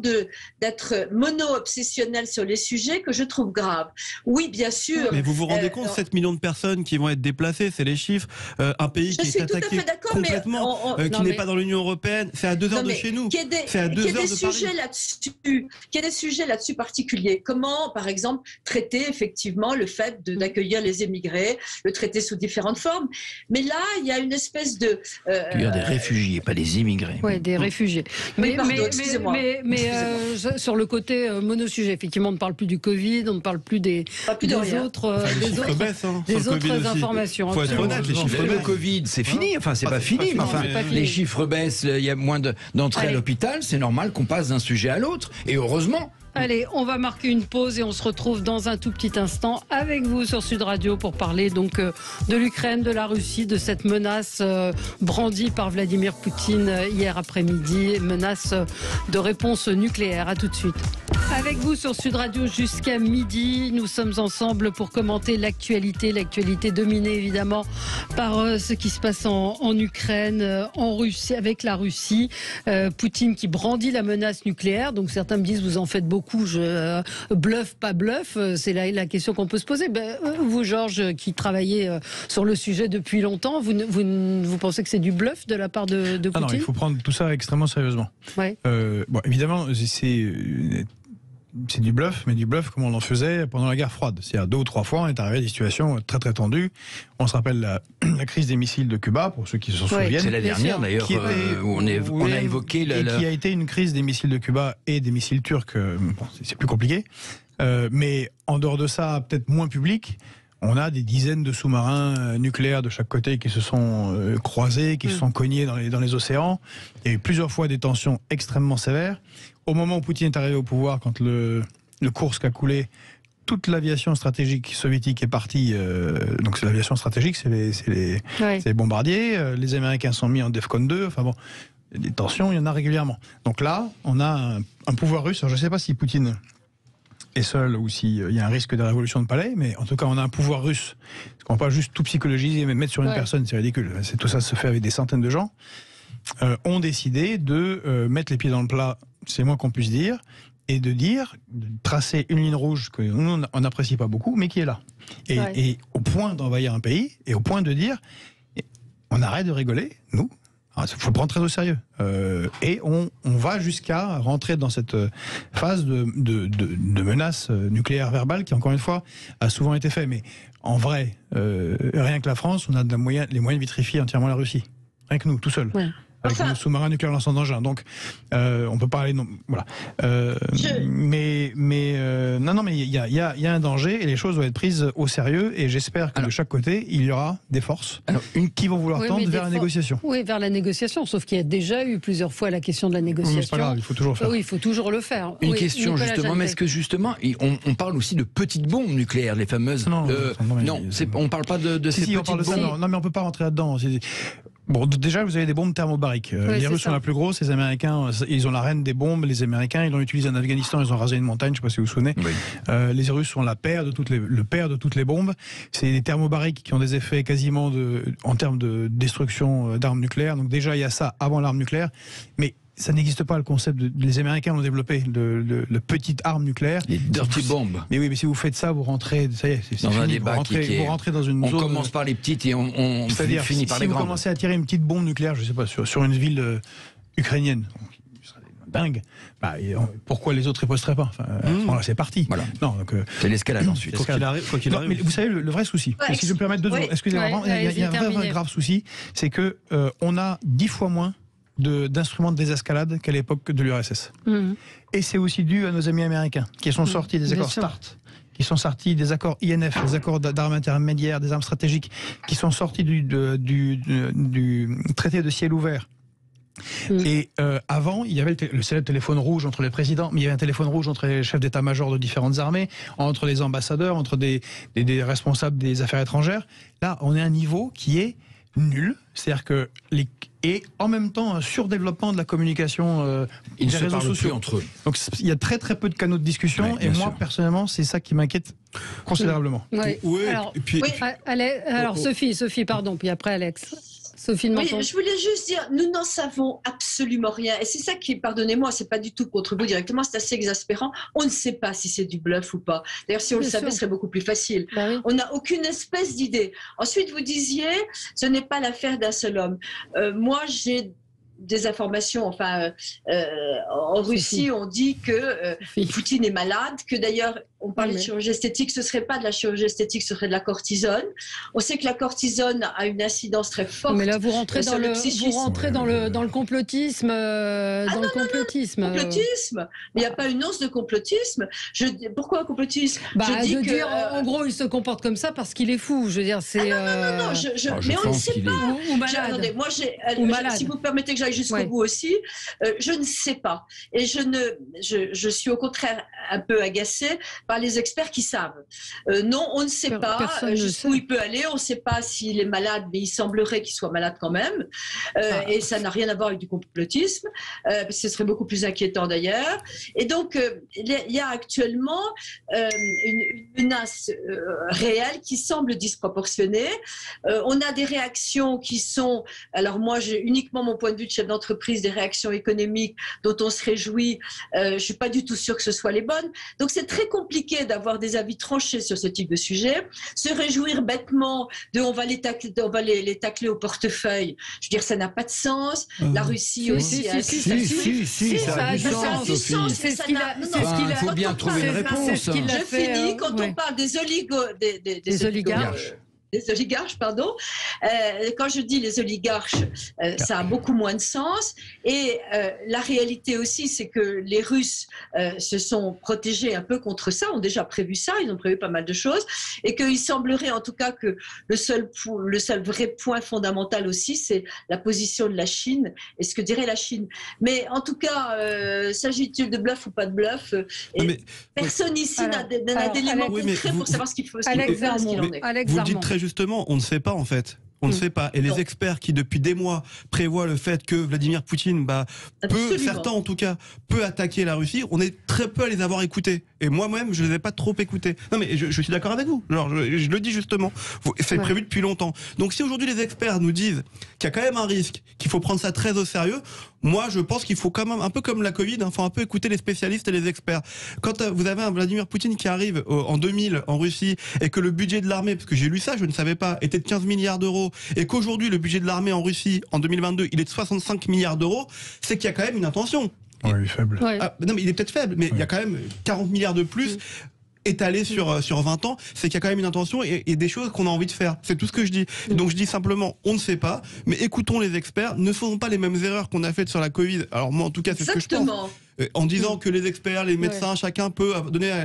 Speaker 6: d'être mono-obsessionnel sur les sujets que je trouve grave. Oui, bien sûr.
Speaker 11: Mais vous vous rendez compte, 7 millions de personnes qui vont être déplacées, c'est les chiffres. Un pays qui est attaqué complètement, qui n'est pas dans l'Union européenne, c'est à 2 heures de chez nous. C'est à 2 heures de Paris.
Speaker 6: Qu'il y ait des sujets là-dessus particuliers. Comment, par exemple, traiter effectivement le fait d'accueillir les émigrés, le traiter sous différentes formes. Mais là, il y a une espèce de
Speaker 8: Tu veux dire des réfugiés, pas des immigrés.
Speaker 2: Oui, des réfugiés. Mais sur le côté monosujet, effectivement, on ne parle plus du Covid, on ne parle plus des autres informations.
Speaker 11: Il faut être honnête, les chiffres
Speaker 8: baissent. Le Covid, c'est fini. Enfin, c'est pas fini. Mais enfin, les chiffres baissent, il y a moins d'entrées à l'hôpital. C'est normal qu'on passe d'un sujet à l'autre. Et heureusement.
Speaker 2: Allez, on va marquer une pause et on se retrouve dans un tout petit instant avec vous sur Sud Radio pour parler donc de l'Ukraine, de la Russie, de cette menace brandie par Vladimir Poutine hier après-midi, menace de réponse nucléaire. À tout de suite. Avec vous sur Sud Radio jusqu'à midi, nous sommes ensemble pour commenter l'actualité dominée évidemment par ce qui se passe en Ukraine, en Russie, avec la Russie. Poutine qui brandit la menace nucléaire, donc certains me disent vous en faites beaucoup. Bluff, pas bluff, c'est la question qu'on peut se poser. Vous, Georges, qui travaillez sur le sujet depuis longtemps, vous pensez que c'est du bluff de la part de Poutine ?
Speaker 12: Non, il faut prendre tout ça extrêmement sérieusement.
Speaker 2: Ouais.
Speaker 12: Évidemment, c'est du bluff, mais du bluff comme on en faisait pendant la guerre froide. C'est-à-dire 2 ou 3 fois, on est arrivé à des situations très très tendues. On se rappelle la crise des missiles de Cuba, pour ceux qui s'en souviennent.
Speaker 8: C'est la dernière d'ailleurs, où on a évoqué...
Speaker 12: qui a été une crise des missiles de Cuba et des missiles turcs, c'est plus compliqué. Mais en dehors de ça, peut-être moins public, On a des dizaines de sous-marins nucléaires de chaque côté qui se sont croisés, qui se sont cognés dans les océans. Il y a eu plusieurs fois des tensions extrêmement sévères. Au moment où Poutine est arrivé au pouvoir, quand le Kursk a coulé, toute l'aviation stratégique soviétique est partie. Donc c'est l'aviation stratégique, c'est les bombardiers. Les Américains sont mis en DEFCON 2. Enfin bon, des tensions, il y en a régulièrement. Donc là, on a un pouvoir russe. Alors je ne sais pas si Poutine est seul ou s'il y a un risque de révolution de palais, mais en tout cas, on a un pouvoir russe. Parce qu'on ne va pas juste tout psychologiser, mais mettre sur une personne, c'est ridicule. Tout ça se fait avec des centaines de gens. Ont décidé de mettre les pieds dans le plat, c'est moins qu'on puisse dire, et de tracer une ligne rouge que nous, on n'apprécie pas beaucoup, mais qui est là. Et au point d'envahir un pays, et au point de dire, on arrête de rigoler, nous. Il faut le prendre très au sérieux. Et on va jusqu'à rentrer dans cette phase de menace nucléaire verbale qui, encore une fois, a souvent été fait. Mais en vrai, rien que la France, on a les moyens de vitrifier entièrement la Russie. Rien que nous, tout seul. Ouais. Avec nos sous-marins nucléaires lançant d'engins. Donc, on peut pas aller... Non, voilà. Mais il y a un danger et les choses doivent être prises au sérieux. Et j'espère que de chaque côté, il y aura des forces qui vont vouloir tendre vers la négociation.
Speaker 2: Oui, vers la négociation. Sauf qu'il y a déjà eu plusieurs fois la question de la négociation.
Speaker 12: C'est pas grave, il faut toujours le faire.
Speaker 2: Oui, il faut toujours le faire.
Speaker 8: Une question, Nicolas, justement. Mais est-ce que, justement, on parle aussi de petites bombes nucléaires, les fameuses...
Speaker 12: Non,
Speaker 8: on parle pas de ces petites bombes.
Speaker 12: Non, mais on peut pas rentrer là-dedans. Bon, déjà, vous avez des bombes thermobariques. Les Russes sont la plus grosse, les Américains, ils ont la reine des bombes. Les Américains, ils l'ont utilisé en Afghanistan, ils ont rasé une montagne, je ne sais pas si vous vous souvenez. Oui. Les Russes sont le père de toutes les bombes. C'est des thermobariques qui ont des effets quasiment en termes de destruction d'armes nucléaires. Donc déjà, il y a ça avant l'arme nucléaire. Mais ça n'existe pas, le concept. Les Américains l'ont développé, le petite arme nucléaire.
Speaker 8: Les dirty bombes.
Speaker 12: Mais oui, mais si vous faites ça, vous rentrez, ça y est, c'est
Speaker 8: dans
Speaker 12: fini.
Speaker 8: Un débat
Speaker 12: vous rentrez dans une zone.
Speaker 8: On commence par les petites et on finit par les grandes.
Speaker 12: Si vous commencez à tirer une petite bombe nucléaire, je sais pas, sur une ville ukrainienne, ce serait dingue. Pourquoi les autres ne posteraient pas? Enfin, c'est parti.
Speaker 8: Voilà.
Speaker 12: Non, donc,
Speaker 8: c'est l'escalade ensuite.
Speaker 11: Quoi qu'il arrive.
Speaker 12: Mais vous savez, le vrai souci, si je peux me permettre deux secondes, excusez-moi, il y a un vrai grave souci, c'est que on a 10 fois moins d'instruments de désescalade qu'à l'époque de l'URSS. Et c'est aussi dû à nos amis américains, qui sont sortis des accords START, qui sont sortis des accords INF, des accords d'armes intermédiaires, des armes stratégiques, qui sont sortis du traité de ciel ouvert. Et avant, il y avait le célèbre téléphone rouge entre les présidents, mais il y avait un téléphone rouge entre les chefs d'état-major de différentes armées, entre les ambassadeurs, entre des responsables des affaires étrangères. Là, on est à un niveau qui est nul, c'est-à-dire que et en même temps un surdéveloppement de la communication
Speaker 8: des
Speaker 12: réseaux sociaux
Speaker 8: entre eux.
Speaker 12: Donc il y a très très peu de canaux de discussion et moi personnellement c'est ça qui m'inquiète considérablement.
Speaker 2: Alors Sophie, pardon, puis après Alex. Sophie de Menton.
Speaker 6: Oui, je voulais juste dire, nous n'en savons absolument rien. Et c'est ça qui, pardonnez-moi, c'est pas du tout contre vous directement, c'est assez exaspérant. On ne sait pas si c'est du bluff ou pas. D'ailleurs, si on le savait, ce serait beaucoup plus facile. On n'a aucune espèce d'idée. Ensuite, vous disiez, ce n'est pas l'affaire d'un seul homme. Moi, j'ai des informations, en Russie, on dit que Poutine est malade, que d'ailleurs, on parlait de chirurgie esthétique, ce ne serait pas de la chirurgie esthétique, ce serait de la cortisone. On sait que la cortisone a une incidence très forte.
Speaker 2: Mais là, vous rentrez dans le complotisme.
Speaker 6: Complotisme. Mais il n'y a pas une once de complotisme. Pourquoi un complotisme?
Speaker 2: En gros, il se comporte comme ça parce qu'il est fou. Je veux dire, c'est.
Speaker 6: Mais on ne sait pas.
Speaker 2: Ou malade.
Speaker 6: Attendez, si vous permettez que j'aille jusqu'au bout aussi, je ne sais pas. Et je suis au contraire un peu agacée par les experts qui savent. Non, on ne sait pas jusqu'où il peut aller, on ne sait pas s'il est malade, mais il semblerait qu'il soit malade quand même. Et ça n'a rien à voir avec du complotisme. Ce serait beaucoup plus inquiétant d'ailleurs. Et donc, il y a actuellement une menace réelle qui semble disproportionnée. On a des réactions qui sont, alors moi j'ai uniquement mon point de vue de chef d'entreprise, des réactions économiques dont on se réjouit. Je ne suis pas du tout sûre que ce soit les bonnes. Donc c'est très compliqué d'avoir des avis tranchés sur ce type de sujet. Se réjouir bêtement de on va les tacler au portefeuille, je veux dire, ça n'a pas de sens. La Russie aussi a...
Speaker 8: ça a du sens.
Speaker 2: C'est ce qu'il a...
Speaker 8: Il faut bien trouver une réponse.
Speaker 6: Je finis, quand on parle des oligarches, Les oligarches, pardon. Quand je dis les oligarches, ça a beaucoup moins de sens. Et la réalité aussi, c'est que les Russes se sont protégés un peu contre ça, ont déjà prévu ça, ils ont prévu pas mal de choses. Et qu'il semblerait en tout cas que le seul vrai point fondamental aussi, c'est la position de la Chine et ce que dirait la Chine. Mais en tout cas, s'agit-il de bluff ou pas de bluff personne ici n'a d'éléments concrets pour savoir ce qu'il faut,
Speaker 2: Alex
Speaker 6: faire, ce qu'il en est.
Speaker 11: Vous le dites très justement, on ne sait pas en fait. On ne sait pas. Et les experts qui, depuis des mois, prévoient le fait que Vladimir Poutine, certains en tout cas, peut attaquer la Russie, on est très peu à les avoir écoutés. Et moi-même, je ne les ai pas trop écoutés. Non mais je suis d'accord avec vous. Alors, je le dis justement. C'est prévu depuis longtemps. Donc si aujourd'hui les experts nous disent qu'il y a quand même un risque, qu'il faut prendre ça très au sérieux, moi je pense qu'il faut quand même, un peu comme la Covid, il faut un peu écouter les spécialistes et les experts. Quand vous avez un Vladimir Poutine qui arrive en 2000 en Russie et que le budget de l'armée, parce que j'ai lu ça, je ne savais pas, était de 15 milliards d'euros, et qu'aujourd'hui le budget de l'armée en Russie en 2022 il est de 65 milliards d'euros, c'est qu'il y a quand même une intention.
Speaker 12: Ouais, il est faible.
Speaker 11: Non mais il est peut-être faible, mais il y a quand même 40 milliards de plus étalés sur 20 ans, c'est qu'il y a quand même une intention et des choses qu'on a envie de faire. C'est tout ce que je dis. Donc je dis simplement, on ne sait pas, mais écoutons les experts, ne faisons pas les mêmes erreurs qu'on a faites sur la Covid. Alors moi en tout cas c'est ce que je pense. En disant que les experts, les médecins, chacun peut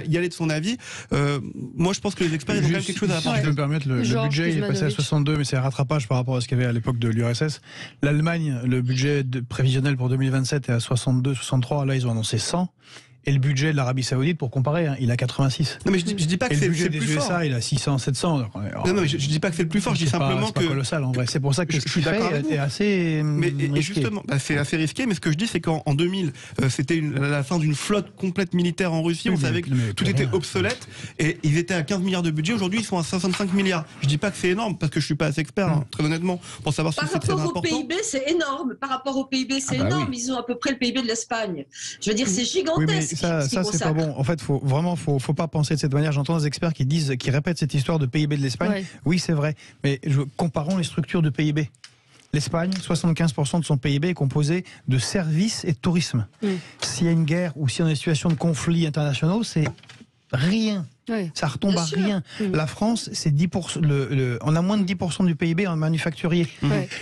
Speaker 11: y aller de son avis. Moi, je pense que les experts, ils ont quand même quelque chose à apporter.
Speaker 12: Si je peux me permettre, le budget, il est passé à 62, mais c'est un rattrapage par rapport à ce qu'il y avait à l'époque de l'URSS. L'Allemagne, le budget prévisionnel pour 2027 est à 62, 63. Là, ils ont annoncé 100. Et le budget de l'Arabie Saoudite, pour comparer, il a 86.
Speaker 11: Non mais je dis pas que c'est le plus fort.
Speaker 12: Et le budget des USA, il a 600, 700. Donc
Speaker 11: non mais je dis pas que c'est le plus fort. Je dis simplement que
Speaker 12: c'est pas colossal en vrai. C'est pour ça que
Speaker 11: je suis d'accord avec vous.
Speaker 12: C'est assez.
Speaker 11: Et justement, c'est assez risqué. Mais ce que je dis, c'est qu'en 2000, c'était la fin d'une flotte complète militaire en Russie. On savait que tout était obsolète et ils étaient à 15 milliards de budget. Aujourd'hui, ils sont à 65 milliards. Je dis pas que c'est énorme parce que je suis pas assez expert, très honnêtement, pour savoir si c'est très important.
Speaker 6: Par rapport au PIB, c'est énorme. Par rapport au PIB, c'est énorme. Ils ont à peu près le PIB de l'Espagne. Je veux dire, c'est gigantesque.
Speaker 12: Ça c'est pas bon. En fait, faut pas penser de cette manière. J'entends des experts qui répètent cette histoire de PIB de l'Espagne. Ouais. Oui, c'est vrai. Mais comparons les structures de PIB. L'Espagne, 75% de son PIB est composé de services et de tourisme. S'il y a une guerre ou si on est en situation de conflits internationaux, c'est rien. Oui. Ça retombe à rien. La France, c'est 10%. On a moins de 10% du PIB en manufacturier.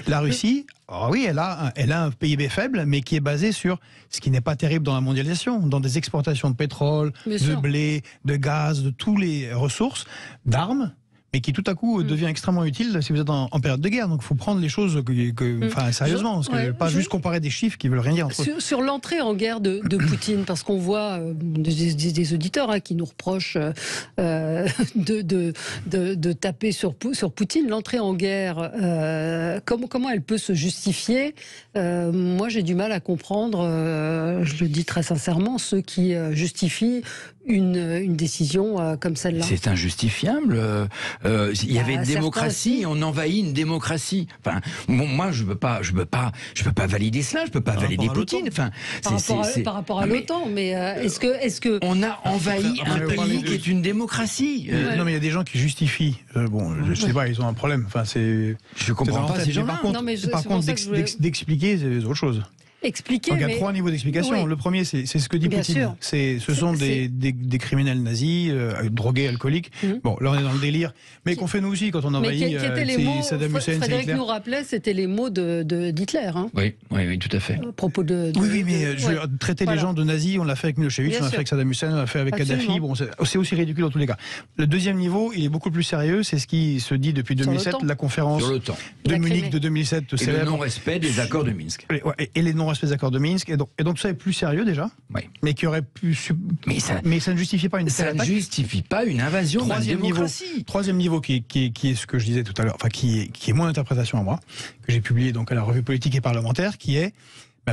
Speaker 12: La Russie, oui, elle a un PIB faible, mais qui est basé sur ce qui n'est pas terrible dans la mondialisation, dans des exportations de pétrole, de blé, de gaz, de toutes les ressources, d'armes, mais qui tout à coup devient extrêmement utile si vous êtes en période de guerre. Donc il faut prendre les choses sérieusement, parce que pas juste comparer des chiffres qui veulent rien dire entre eux.
Speaker 2: Sur l'entrée en guerre de Poutine, parce qu'on voit des auditeurs qui nous reprochent de taper sur Poutine, l'entrée en guerre, comment elle peut se justifier? Moi j'ai du mal à comprendre, je le dis très sincèrement, ceux qui justifient une décision comme celle-là.
Speaker 8: C'est injustifiable. Il y avait une démocratie, on envahit une démocratie. Enfin, moi, je peux pas valider cela. Je peux pas valider Poutine. Enfin,
Speaker 2: par rapport à l'OTAN, mais est-ce que
Speaker 8: on a envahi un pays qui est une démocratie?
Speaker 12: Non, mais il y a des gens qui justifient. Je sais pas, ils ont un problème. Enfin,
Speaker 8: je comprends pas ces gens-là.
Speaker 12: Par contre, d'expliquer, c'est autre chose.
Speaker 2: Expliquer.
Speaker 12: Donc il y a trois niveaux d'explication. Oui. Le premier, c'est ce que dit Poutine. Ce sont des criminels nazis, drogués, alcooliques. Bon, là on est dans le délire. Mais qu'on fait nous aussi quand on envahit Saddam Hussein,
Speaker 2: Frédéric nous rappelait, c'était les mots d'Hitler. Hein.
Speaker 8: Oui, tout à fait.
Speaker 2: À propos de
Speaker 12: oui, mais traiter les gens de nazis, on l'a fait avec Milosevic, on l'a fait avec Saddam Hussein, on l'a fait avec Kadhafi. Bon, c'est aussi ridicule dans tous les cas. Le deuxième niveau, il est beaucoup plus sérieux. C'est ce qui se dit depuis 2007, la conférence de Munich de 2007.
Speaker 8: Et le non-respect des accords de Minsk.
Speaker 12: Et les non-respect des accords de Minsk, et donc ça est plus sérieux déjà, mais qui aurait pu, mais ça ne justifie pas une
Speaker 8: invasion de la démocratie.
Speaker 12: Troisième niveau qui est ce que je disais tout à l'heure, enfin qui est mon interprétation à moi, que j'ai publié donc à la revue politique et parlementaire, qui est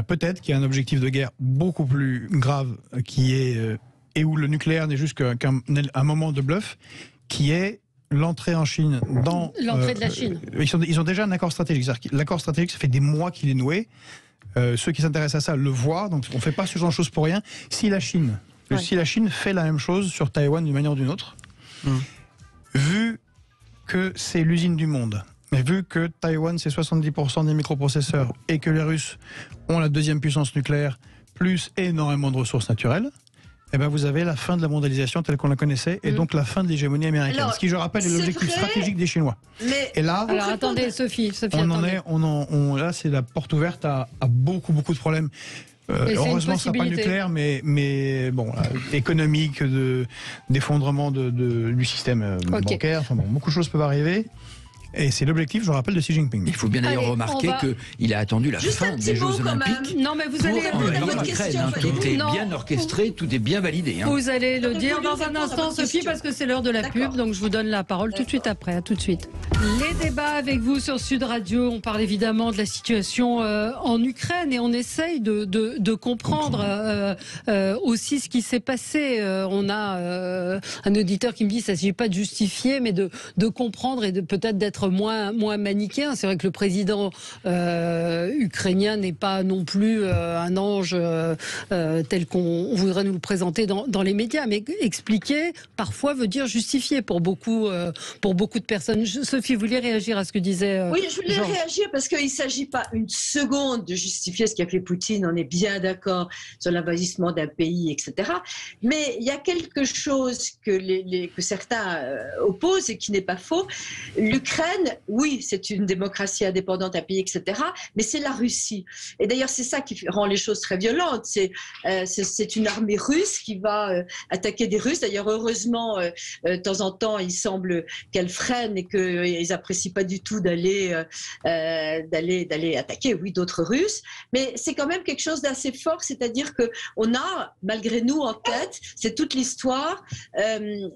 Speaker 12: peut-être qu'il y a un objectif de guerre beaucoup plus grave qui est et où le nucléaire n'est juste qu'un moment de bluff, qui est l'entrée en Chine dans
Speaker 2: l'entrée de la Chine.
Speaker 12: Ils ont déjà un accord stratégique. L'accord stratégique, ça fait des mois qu'il est noué. Ceux qui s'intéressent à ça le voient, donc on ne fait pas ce genre de choses pour rien. Si la Chine fait la même chose sur Taïwan d'une manière ou d'une autre, vu que c'est l'usine du monde, mais vu que Taïwan c'est 70% des microprocesseurs et que les Russes ont la deuxième puissance nucléaire plus énormément de ressources naturelles, eh ben vous avez la fin de la mondialisation telle qu'on la connaissait et donc la fin de l'hégémonie américaine.
Speaker 6: Alors,
Speaker 12: ce qui, je rappelle, est l'objectif stratégique des Chinois.
Speaker 6: Mais
Speaker 12: et là,
Speaker 2: alors attendez, Sophie,
Speaker 12: là, c'est la porte ouverte à beaucoup de problèmes. Heureusement, ça n'est pas nucléaire, mais bon, économique, d'effondrement du système bancaire. Enfin bon, beaucoup de choses peuvent arriver. Et c'est l'objectif, je rappelle, de Xi Jinping.
Speaker 8: Il faut bien d'ailleurs remarquer qu'il a attendu la fin des Jeux Olympiques.
Speaker 2: Non, mais vous allez
Speaker 8: votre question. Tout est bien orchestré, tout est bien validé.
Speaker 2: Vous allez le dire dans un instant, Sophie, parce que c'est l'heure de la pub, donc je vous donne la parole tout de suite après. À tout de suite. Les débats avec vous sur Sud Radio, on parle évidemment de la situation en Ukraine et on essaye de comprendre aussi ce qui s'est passé. On a un auditeur qui me dit qu'il ne s'agit pas de justifier, mais de comprendre et peut-être d'être moins manichéen. C'est vrai que le président ukrainien n'est pas non plus un ange tel qu'on voudrait nous le présenter dans les médias, mais expliquer parfois veut dire justifier pour beaucoup de personnes. Sophie, vous vouliez réagir à ce que disait
Speaker 6: Oui, je voulais
Speaker 2: Georges.
Speaker 6: réagir parce qu'il ne s'agit pas une seconde de justifier ce qu'a fait Poutine, on est bien d'accord sur l'investissement d'un pays, etc. Mais il y a quelque chose que certains opposent et qui n'est pas faux. L'Ukraine, oui, c'est une démocratie indépendante, un pays, etc. Mais c'est la Russie. Et d'ailleurs, c'est ça qui rend les choses très violentes. C'est une armée russe qui va attaquer des Russes. D'ailleurs, heureusement, de temps en temps, il semble qu'elle freine et qu'ils n'apprécient pas du tout d'aller attaquer, oui, d'autres Russes. Mais c'est quand même quelque chose d'assez fort, c'est-à-dire qu'on a, malgré nous, en tête, c'est toute l'histoire,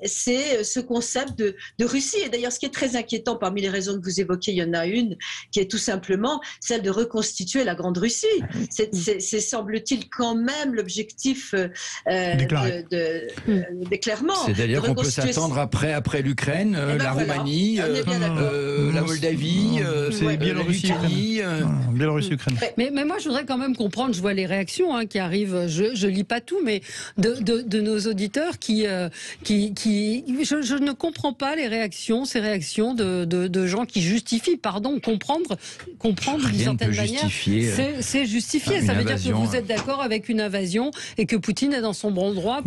Speaker 6: c'est ce concept de Russie. Et d'ailleurs, ce qui est très inquiétant parmi les raisons que vous évoquez, il y en a une qui est tout simplement celle de reconstituer la Grande Russie. C'est semble-t-il quand même l'objectif d'éclairement.
Speaker 8: C'est-à-dire qu'on peut s'attendre après l'Ukraine, la Roumanie, la Moldavie,
Speaker 12: c'est Biélorussie, Ukraine.
Speaker 2: Mais moi, je voudrais quand même comprendre, je vois les réactions qui arrivent, je lis pas tout, mais de nos auditeurs qui je ne comprends pas ces réactions de gens qui justifient, comprendre d'une certaine manière, c'est justifié. Ça veut dire que vous êtes d'accord avec une invasion et que Poutine est dans son bon droit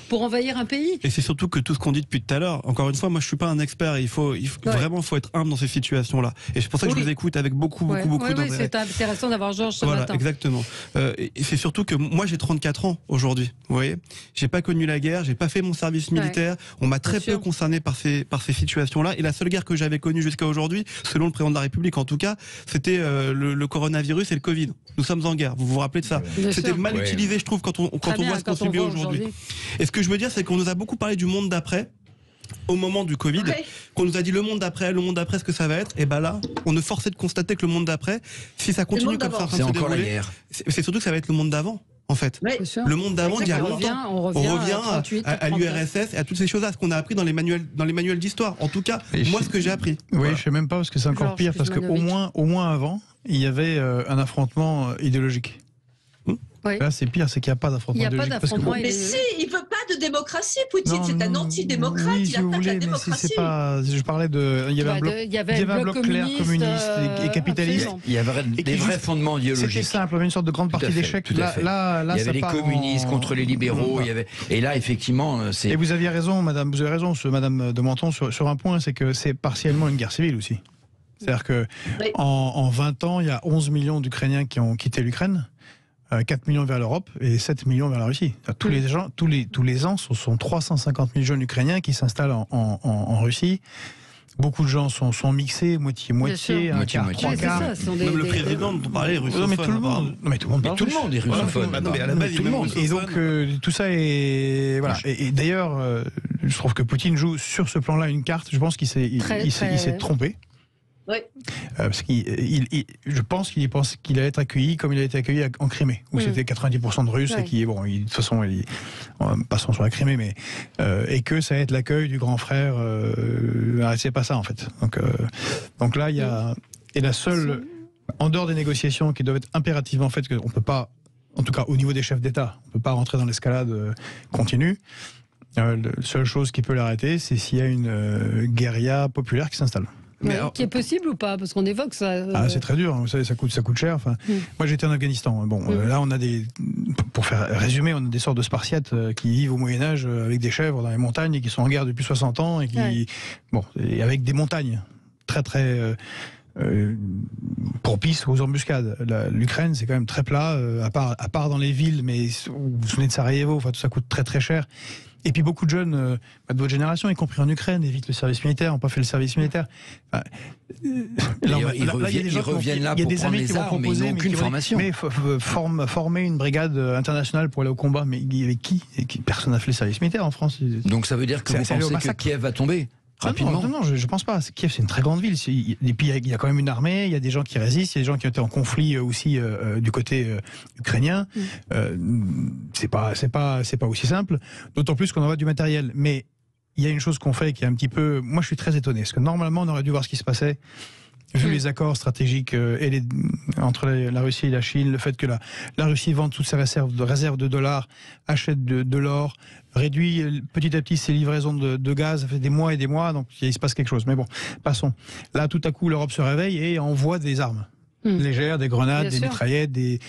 Speaker 2: pour envahir un pays.
Speaker 11: Et c'est surtout que tout ce qu'on dit depuis tout à l'heure, encore une fois, moi je suis pas un expert, il faut vraiment être humble dans ces situations-là. Et c'est pour ça que je vous écoute avec beaucoup d'intérêt.
Speaker 2: Oui, c'est intéressant d'avoir Georges ce matin.
Speaker 11: Exactement. Et c'est surtout que moi j'ai 34 ans aujourd'hui, vous voyez. J'ai pas connu la guerre, j'ai pas fait mon service militaire, on m'a très peu concerné par ces situations-là. Et la seule guerre que j'avais connue jusqu'à aujourd'hui, selon le président de la République en tout cas, c'était le coronavirus et le Covid. Nous sommes en guerre, vous vous rappelez de ça? C'était mal utilisé, je trouve, quand on voit ce qu'on subit aujourd'hui. Et ce que je veux dire, c'est qu'on nous a beaucoup parlé du monde d'après au moment du Covid, qu'on nous a dit le monde d'après, ce que ça va être, et ben là, on est forcé de constater que le monde d'après, si ça continue comme ça en train de se dérouler, c'est surtout que ça va être le monde d'avant. En fait, le monde d'avant, il y a longtemps, on revient à l'URSS et à toutes ces choses-là, ce qu'on a appris dans les manuels d'histoire. En tout cas, moi, ce que j'ai appris.
Speaker 12: Oui, je sais même pas parce que c'est encore pire, parce qu'au moins avant, il y avait un affrontement idéologique. Là, c'est pire, c'est qu'il n'y a pas d'affrontement idéologique.
Speaker 6: Mais si, il ne veut pas de démocratie, Poutine, c'est un antidémocrate, il attaque la démocratie.
Speaker 12: Je parlais il y avait un bloc clair communiste et capitaliste.
Speaker 8: Il y avait des vrais fondements idéologiques.
Speaker 12: C'était simple, il y avait une sorte de grande partie d'échec.
Speaker 8: Là, il y avait les communistes contre les libéraux, et là, effectivement, c'est...
Speaker 12: Et vous aviez raison, madame de Menton, sur un point, c'est que c'est partiellement une guerre civile aussi. C'est-à-dire que en 20 ans, il y a 11 millions d'Ukrainiens qui ont quitté l'Ukraine. 4 millions vers l'Europe et 7 millions vers la Russie. Tous les ans, ce sont 350 000 jeunes Ukrainiens qui s'installent en Russie. Beaucoup de gens sont mixés, moitié-moitié, un quart, trois quarts.
Speaker 11: Même le président dont on parlait est russophone.
Speaker 12: Mais tout le monde est russophone. Et donc tout ça est... Voilà. Et d'ailleurs, je trouve que Poutine joue sur ce plan-là une carte. Je pense qu'il s'est trompé.
Speaker 6: Oui.
Speaker 12: Parce je pense qu'il allait être accueilli comme il a été accueilli en Crimée, où c'était 90% de Russes et qui, de toute façon, passons sur la Crimée, mais et que ça va être l'accueil du grand frère. C'est pas ça en fait. Donc là, il y a la seule, en dehors des négociations qui doivent être impérativement faites, qu'on peut pas, en tout cas au niveau des chefs d'État, on peut pas rentrer dans l'escalade continue. La seule chose qui peut l'arrêter, c'est s'il y a une guérilla populaire qui s'installe.
Speaker 2: Qui est possible ou pas? Parce qu'on évoque ça.
Speaker 12: C'est très dur, vous savez, ça coûte cher. Moi, j'étais en Afghanistan. Là, on a pour faire résumer, on a des sortes de Spartiates qui vivent au Moyen-Âge avec des chèvres dans les montagnes et qui sont en guerre depuis 60 ans et et avec des montagnes très très propices aux embuscades. L'Ukraine, c'est quand même très plat, à part dans les villes, mais vous vous souvenez de Sarajevo, enfin tout ça coûte très très cher. Et puis beaucoup de jeunes de votre génération, y compris en Ukraine, évitent le service militaire, n'ont pas fait le service militaire.
Speaker 8: Ils reviennent là pour prendre les armes, mais ils n'ont aucune formation.
Speaker 12: Mais former une brigade internationale pour aller au combat, mais avec qui? Personne n'a fait le service militaire en France.
Speaker 8: Donc ça veut dire que vous pensez que Kiev va tomber rapidement?
Speaker 12: Non, je pense pas. Kiev, c'est une très grande ville. Et puis il y a quand même une armée, il y a des gens qui résistent, il y a des gens qui ont été en conflit aussi du côté ukrainien. C'est pas aussi simple. D'autant plus qu'on envoie du matériel. Mais il y a une chose qu'on fait qui est un petit peu. Moi, je suis très étonné parce que normalement, on aurait dû voir ce qui se passait. Vu les accords stratégiques entre la Russie et la Chine, le fait que la Russie vende toutes ses réserves de dollars, achète de l'or, réduit petit à petit ses livraisons de gaz, ça fait des mois et des mois, donc il se passe quelque chose. Mais bon, passons. Là, tout à coup, l'Europe se réveille et envoie des armes légères, des grenades, des mitraillettes, des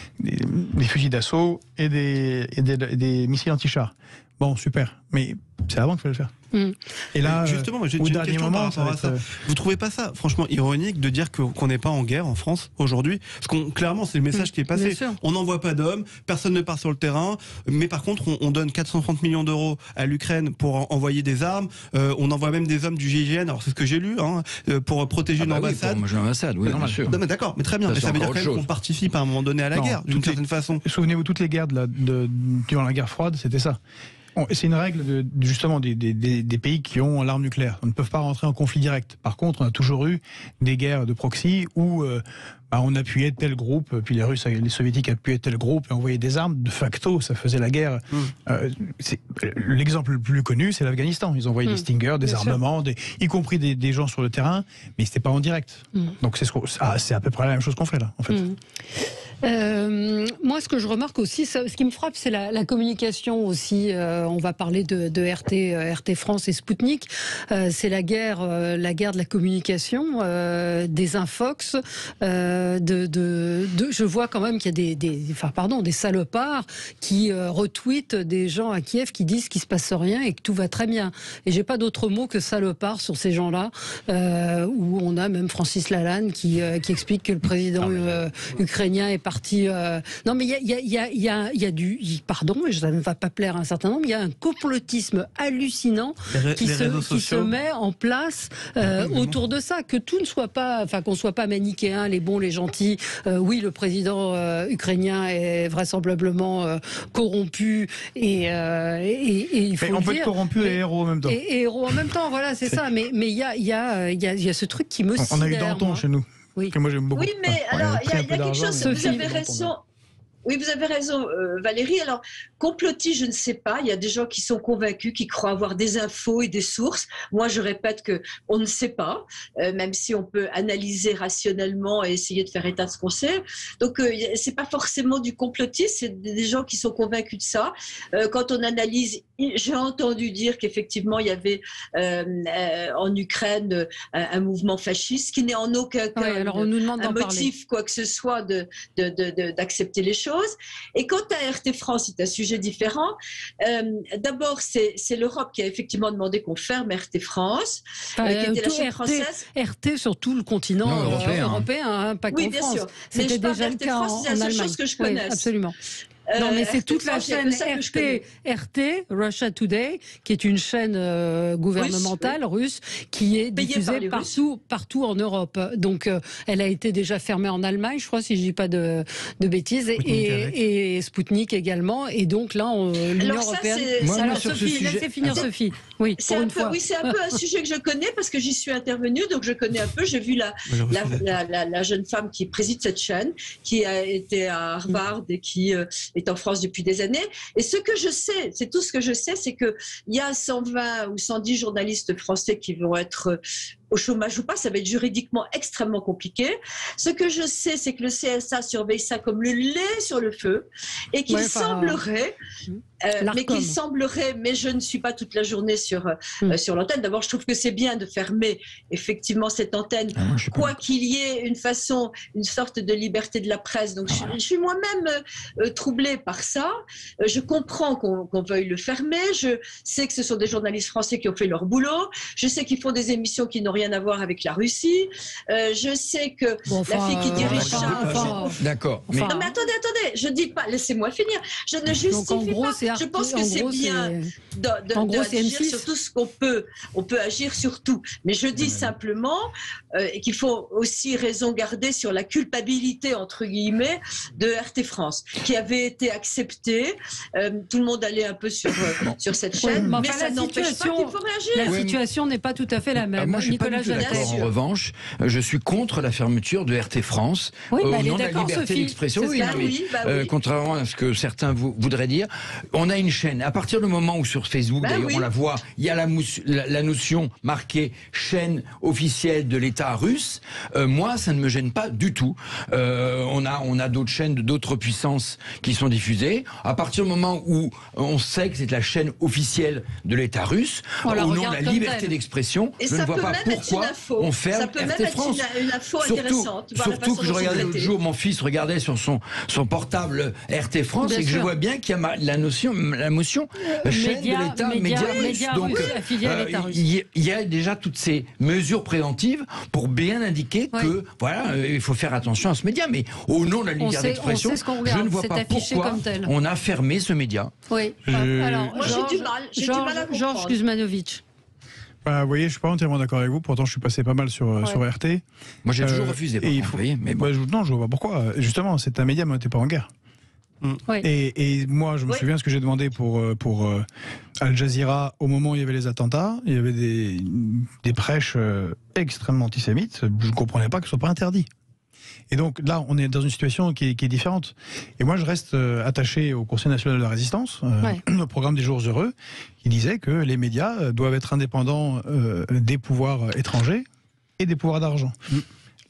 Speaker 12: fusils d'assaut et des missiles anti-chars. Bon, super. Mais c'est avant qu'il fallait le faire.
Speaker 11: Et là, justement, j'ai une question par rapport à ça. Vous trouvez pas ça franchement ironique de dire qu'on n'est pas en guerre en France aujourd'hui? Parce que clairement, c'est le message qui est passé. On n'envoie pas d'hommes, personne ne part sur le terrain, mais par contre, on donne 430 millions d'euros à l'Ukraine pour envoyer des armes. On envoie même des hommes du GIGN. Alors c'est ce que j'ai lu, pour protéger une ambassade.
Speaker 8: Oui, pour l'ambassade, oui, bien sûr.
Speaker 11: Non, mais d'accord, mais très bien. Mais ça veut dire quand même qu'on participe à un moment donné à la guerre, d'une certaine façon.
Speaker 12: Souvenez-vous, toutes les guerres durant la guerre froide, c'était ça. C'est une règle justement des pays qui ont l'arme nucléaire. On ne peut pas rentrer en conflit direct. Par contre, on a toujours eu des guerres de proxy où on appuyait tel groupe, puis les Russes, les Soviétiques appuyaient tel groupe et envoyaient des armes. De facto, ça faisait la guerre. L'exemple le plus connu, c'est l'Afghanistan. Ils envoyaient des Stingers, des armements, y compris des gens sur le terrain, mais c'était pas en direct. Donc c'est à peu près la même chose qu'on fait là, en fait.
Speaker 2: Moi, ce que je remarque aussi, ce qui me frappe, c'est la communication aussi. On va parler de RT France et Sputnik. C'est la guerre de la communication, des infox. Je vois quand même qu'il y a des salopards qui retweetent des gens à Kiev qui disent qu'il se passe rien et que tout va très bien. Et j'ai pas d'autre mot que salopard sur ces gens-là. Où on a même Francis Lalanne qui explique que le président ukrainien est parti. Non, mais il y a du. Pardon, ça ne va pas plaire à un certain nombre. Il y a un complotisme hallucinant qui se met en place autour de ça. Que tout ne soit pas, qu'on soit pas manichéen, les bons, les gentils. Oui, le président ukrainien est vraisemblablement corrompu et il faut.
Speaker 12: On peut être corrompu et héros en même temps.
Speaker 2: Et héros en même temps, voilà, c'est ça. Mais il y a ce truc qui me sidère.
Speaker 12: On a eu Danton chez nous.
Speaker 2: Oui.
Speaker 12: Que moi j'aime beaucoup.
Speaker 6: Oui, mais alors il y a quelque chose. Vous avez raison. Oui, vous avez raison, Valérie. Alors, complotiste, je ne sais pas. Il y a des gens qui sont convaincus, qui croient avoir des infos et des sources. Moi, je répète que on ne sait pas, même si on peut analyser rationnellement et essayer de faire état de ce qu'on sait. Donc, c'est pas forcément du complotisme, c'est des gens qui sont convaincus de ça. Quand on analyse, j'ai entendu dire qu'effectivement, il y avait en Ukraine un mouvement fasciste qui n'est en aucun cas un motif, quoi que ce soit, d'accepter les choses. Et quant à RT France, c'est un sujet différent. D'abord, c'est l'Europe qui a effectivement demandé qu'on ferme RT France, qui était la chaîne française.
Speaker 2: RT sur tout le continent européen, pas qu'en France.
Speaker 6: Sûr.
Speaker 2: C'était déjà le cas en Allemagne.
Speaker 6: C'est la seule chose que je connaisse.
Speaker 2: Oui, absolument. Non, mais c'est toute la chaîne RT, Russia Today, qui est une chaîne gouvernementale russe, qui est diffusée partout en Europe. Donc, elle a été déjà fermée en Allemagne, je crois, si je dis pas de bêtises, et Sputnik également. Et donc là, l'Union européenne. Alors, Sophie, laissez finir Sophie. Oui,
Speaker 6: c'est un peu un sujet que je connais parce que j'y suis intervenue, donc je connais un peu. J'ai vu la jeune femme qui préside cette chaîne, qui a été à Harvard et qui est en France depuis des années. Et ce que je sais, c'est tout ce que je sais, c'est qu'il y a 120 ou 110 journalistes français qui vont être au chômage ou pas, ça va être juridiquement extrêmement compliqué. Ce que je sais, c'est que le CSA surveille ça comme le lait sur le feu et qu'il semblerait, mais je ne suis pas toute la journée sur l'antenne. D'abord, je trouve que c'est bien de fermer effectivement cette antenne, quoi qu'il y ait une sorte de liberté de la presse. Donc, je suis moi-même troublée par ça. Je comprends qu'on veuille le fermer. Je sais que ce sont des journalistes français qui ont fait leur boulot. Je sais qu'ils font des émissions qui n'ont rien à voir avec la Russie. Je sais que la fille qui dirige ça...
Speaker 8: D'accord.
Speaker 6: Non mais attendez, je dis pas, laissez-moi finir. Je ne justifie pas. Je pense que c'est bien d'agir sur tout ce qu'on peut. On peut agir sur tout. Mais je dis simplement qu'il faut aussi raison garder sur la culpabilité, entre guillemets, de RT France, qui avait été acceptée. Tout le monde allait un peu sur cette chaîne, mais ça n'empêche pas qu'il faut réagir.
Speaker 2: La situation n'est pas tout à fait la même.
Speaker 8: Moi, je suis pas du tout d'accord. En revanche, je suis contre la fermeture de RT France au nom de la liberté d'expression. Contrairement à ce que certains voudraient dire, on a une chaîne. À partir du moment où sur Facebook, d'ailleurs, on la voit, il y a la notion marquée chaîne officielle de l'État russe. Moi, ça ne me gêne pas du tout. On a d'autres chaînes d'autres puissances qui sont diffusées. À partir du moment où on sait que c'est la chaîne officielle de l'État russe, au nom de la liberté d'expression, je ne vois pas pourquoi on ferme RT France. Surtout que je regardais l'autre jour, mon fils regardait sur son portable RT France et que je vois bien qu'il y a la motion chaîne de l'État, média russe. Donc il y a déjà toutes ces mesures préventives pour bien indiquer que voilà, il faut faire attention à ce média, mais au nom de la liberté d'expression, je ne vois pas pourquoi on a fermé ce média.
Speaker 2: Oui. Alors, moi j'ai du mal à comprendre. Georges Kuzmanovic.
Speaker 12: Vous voyez, je suis pas entièrement d'accord avec vous. Pourtant, je suis passé pas mal sur RT.
Speaker 8: Moi, j'ai toujours refusé.
Speaker 12: Mais non, je vois pas pourquoi. Justement, c'est un média, mais on n'était pas en guerre. Et moi, je me souviens ce que j'ai demandé pour Al Jazeera au moment où il y avait les attentats. Il y avait des prêches extrêmement antisémites. Je ne comprenais pas que ce soit pas interdit. Et donc là, on est dans une situation qui est différente. Et moi, je reste attaché au Conseil national de la résistance, au programme des Jours heureux, qui disait que les médias doivent être indépendants des pouvoirs étrangers et des pouvoirs d'argent.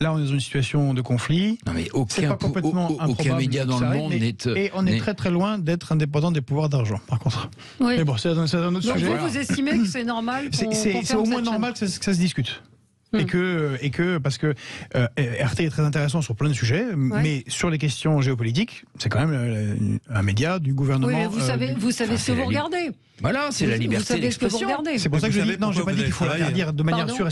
Speaker 12: Là, on est dans une situation de conflit.
Speaker 8: Non, mais aucun média dans le monde n'est...
Speaker 12: Et on est très très loin d'être indépendant des pouvoirs d'argent, par contre.
Speaker 2: Oui.
Speaker 12: Mais bon, c'est un autre sujet.
Speaker 2: Donc vous estimez que c'est normal
Speaker 12: c'est au moins normal que ça se discute. Et que parce que RT est très intéressant sur plein de sujets, mais sur les questions géopolitiques, c'est quand même un média du gouvernement.
Speaker 2: Oui, vous savez ce que vous regardez.
Speaker 8: Voilà, c'est la liberté d'expression.
Speaker 12: C'est pour ça que je dis non, j'ai pas dit qu'il faut l'interdire de manière sûre.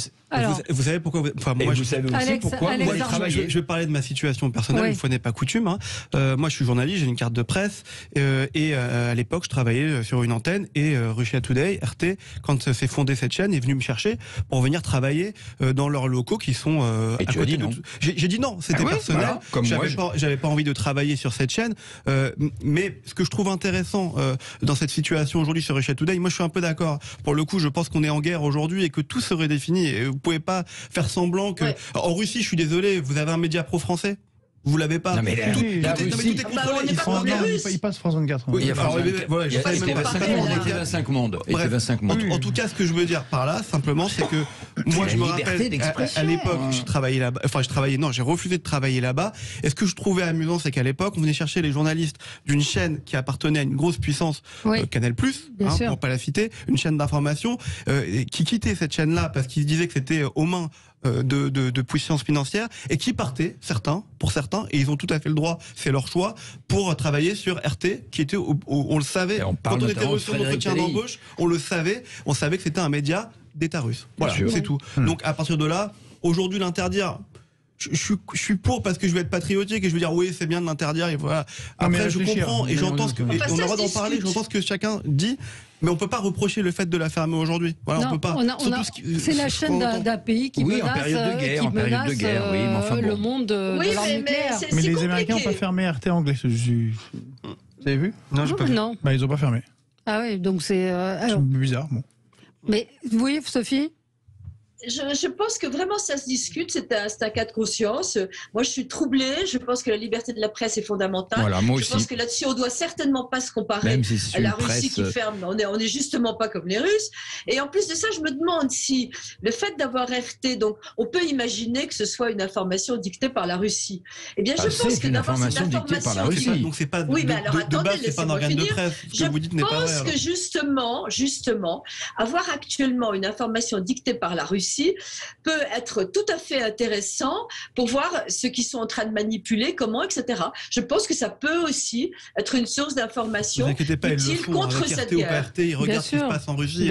Speaker 11: Vous savez pourquoi moi,
Speaker 8: vous savez aussi pourquoi vous travaillez.
Speaker 11: Je vais parler de ma situation personnelle, une fois n'est pas coutume. Moi, je suis journaliste, j'ai une carte de presse, et à l'époque, je travaillais sur une antenne, et Russia Today, RT, quand s'est fondée cette chaîne, est venu me chercher pour venir travailler dans leurs locaux qui sont
Speaker 8: à côté de...
Speaker 11: J'ai dit non, c'était personnel. Voilà, j'avais pas envie de travailler sur cette chaîne, mais ce que je trouve intéressant dans cette situation aujourd'hui sur Russia Today, moi je suis un peu d'accord. Pour le coup, je pense qu'on est en guerre aujourd'hui et que tout se redéfinit. Et vous pouvez pas faire semblant que en Russie, je suis désolé, vous avez un média pro-français. Vous l'avez pas.
Speaker 8: Non mais
Speaker 11: tout est contrôlé.
Speaker 12: Il passe France 24.
Speaker 8: Oui, il y a France 25 mondes.
Speaker 11: En tout cas, ce que je veux dire par là, simplement, c'est que moi, je me rappelle à l'époque, j'ai travaillé là-bas. Enfin, j'ai refusé de travailler là-bas. Et ce que je trouvais amusant, c'est qu'à l'époque, on venait chercher les journalistes d'une chaîne qui appartenait à une grosse puissance, Canal+, pour pas la citer, une chaîne d'information, qui quittait cette chaîne-là parce qu'ils disaient que c'était aux mains de puissance financière, et qui partaient, pour certains, et ils ont tout à fait le droit, c'est leur choix, pour travailler sur RT, qui était, on le savait, quand on était reçu sur l'entretien d'embauche, on savait que c'était un média d'État russe. Voilà, c'est tout. Donc à partir de là, aujourd'hui l'interdire, je suis pour parce que je veux être patriotique et je veux dire oui, c'est bien de l'interdire, et voilà. Après je comprends et j'entends ce que, et on aura d'en parler, j'entends ce que chacun dit, mais on peut pas reprocher le fait de la fermer aujourd'hui. Voilà,
Speaker 2: non,
Speaker 11: on peut pas.
Speaker 2: C'est la chaîne d'un pays qui menace,
Speaker 8: en période de guerre, mais enfin bon.
Speaker 2: Le monde de l'arme nucléaire.
Speaker 12: Mais les Américains n'ont pas fermé RT anglais. Vous avez vu?
Speaker 11: Non, j'ai pas vu.
Speaker 2: Non.
Speaker 12: Ils n'ont pas fermé.
Speaker 2: Ah oui, donc c'est
Speaker 12: bizarre. Bon.
Speaker 2: Mais oui, Sophie.
Speaker 6: Je pense que vraiment ça se discute, c'est un cas de conscience. Moi je suis troublée, je pense que la liberté de la presse est fondamentale.
Speaker 8: Voilà, moi
Speaker 6: je
Speaker 8: aussi.
Speaker 6: pense que là-dessus on doit certainement pas se comparer
Speaker 8: Même si c'est
Speaker 6: à la
Speaker 8: une
Speaker 6: Russie
Speaker 8: presse...
Speaker 6: qui ferme. On est justement pas comme les Russes. Et en plus de ça, je me demande si le fait d'avoir RT, donc on peut imaginer que ce soit une information dictée par la Russie. Eh bien je pense que d'abord c'est une information
Speaker 8: dictée par la Russie.
Speaker 11: Donc c'est pas
Speaker 6: oui, mais alors attendez,
Speaker 11: c'est pas un organe de presse. Ce que vous dites n'est pas vrai.
Speaker 6: Je pense que justement, avoir actuellement une information dictée par la Russie peut être tout à fait intéressant pour voir ceux qui sont en train de manipuler, comment, etc. Je pense que ça peut aussi être une source d'information utile contre cette guerre.
Speaker 11: RT, ils regardent ce qui se passe en Russie.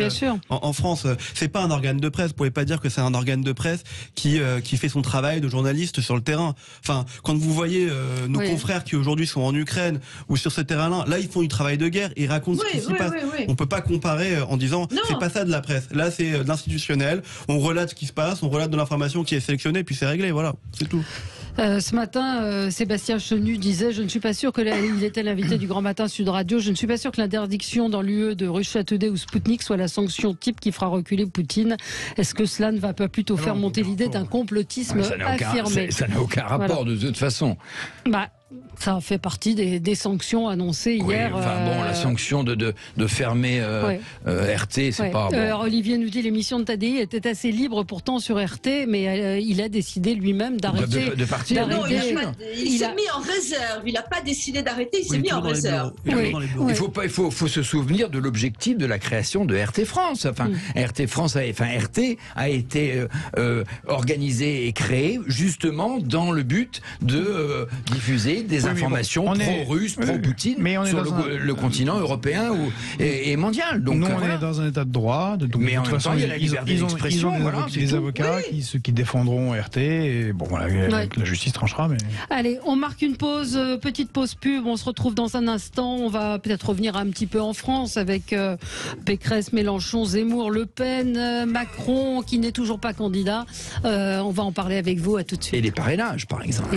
Speaker 11: En France, c'est pas un organe de presse. Vous pouvez pas dire que c'est un organe de presse qui fait son travail de journaliste sur le terrain. Enfin, quand vous voyez nos confrères qui aujourd'hui sont en Ukraine ou sur ce terrain-là, là ils font du travail de guerre, ils racontent ce qui s'y passe. On peut pas comparer en disant c'est pas ça de la presse. Là c'est de l'institutionnel. On relate ce qui se passe, on relate de l'information qui est sélectionnée, puis c'est réglé. Voilà, c'est tout.
Speaker 2: Ce matin, Sébastien Chenu disait, je ne suis pas sûr il était l'invité du Grand Matin Sud Radio, je ne suis pas sûr que l'interdiction dans l'UE de Russia Today ou Sputnik soit la sanction type qui fera reculer Poutine. Est-ce que cela ne va pas plutôt faire monter l'idée d'un complotisme affirmé?
Speaker 8: Ça n'a aucun rapport de toute façon.
Speaker 2: Ça fait partie des sanctions annoncées hier.
Speaker 8: La sanction de fermer RT, c'est pas bon.
Speaker 2: Olivier nous dit l'émission de Tadei était assez libre pourtant sur RT, mais il a décidé lui-même d'arrêter.
Speaker 8: De partir.
Speaker 6: Non, il s'est mis en réserve. Il n'a pas décidé d'arrêter, il s'est mis en réserve.
Speaker 8: Il faut se souvenir de l'objectif de la création de RT France. Enfin, RT a été organisé et créé justement dans le but de diffuser des informations pro-russes, pro-Poutine sur le continent européen et mondial. Donc,
Speaker 12: nous, on est dans un état de droit.
Speaker 8: Mais en même temps, il y a la liberté d'expression.
Speaker 12: Ils ont des avocats qui défendront RT. Et bon, la justice tranchera. Mais...
Speaker 2: Allez, on marque une pause, petite pause pub. On se retrouve dans un instant. On va peut-être revenir un petit peu en France avec Pécresse, Mélenchon, Zemmour, Le Pen, Macron, qui n'est toujours pas candidat. On va en parler avec vous. À tout de suite.
Speaker 8: Et les parrainages, par exemple.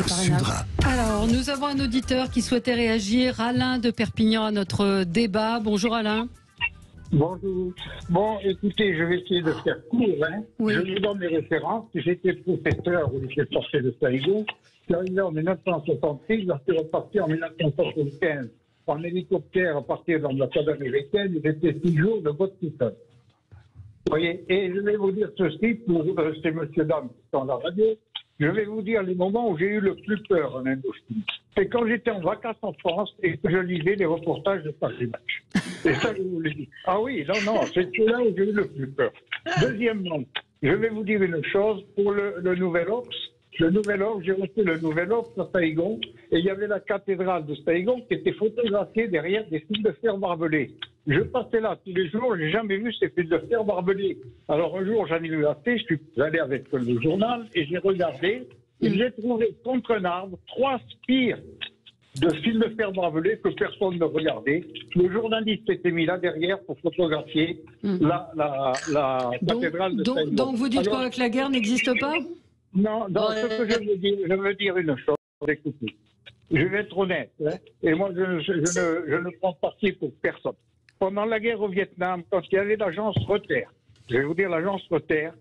Speaker 2: Alors, nous avons un auditeur qui souhaitait réagir, Alain de Perpignan, à notre débat. Bonjour Alain.
Speaker 13: Bonjour. Bon, écoutez, je vais essayer de faire court. Je vous donne les références. J'étais professeur au lycée français de Taïgo. Je suis arrivé en 1966, je suis reparti en 1975 en hélicoptère à partir de l'ambassade américaine. J'étais 6 jours de votre Vous voyez, et je vais vous dire ceci pour ces monsieur dames qui sont à la radio. Je vais vous dire les moments où j'ai eu le plus peur en Indochine. C'est quand j'étais en vacances en France et que je lisais les reportages de Paris Match. Et ça, je vous le dis. Ah oui, non, c'est là où j'ai eu le plus peur. Deuxièmement, je vais vous dire une chose pour le Nouvel Ops. Le Nouvel Ops, j'ai reçu le Nouvel Ops à Taïgon et il y avait la cathédrale de Taïgon qui était photographiée derrière des fils de fer barbelés. Je passais là tous les jours, j'ai jamais vu ces fils de fer barbelés. Alors un jour, j'en ai eu assez, je suis allé avec le journal et j'ai regardé et j'ai trouvé contre un arbre 3 spires de fils de fer barbelés que personne ne regardait. Le journaliste s'était mis là derrière pour photographier la cathédrale de Taïgon.
Speaker 2: Donc vous dites quoi, que la guerre n'existe pas?
Speaker 13: Non, ce que je veux dire une chose, écoutez, je vais être honnête, et moi je ne prends parti pour personne. Pendant la guerre au Vietnam, quand il y avait l'agence Reuters, je vais vous dire l'agence Reuters,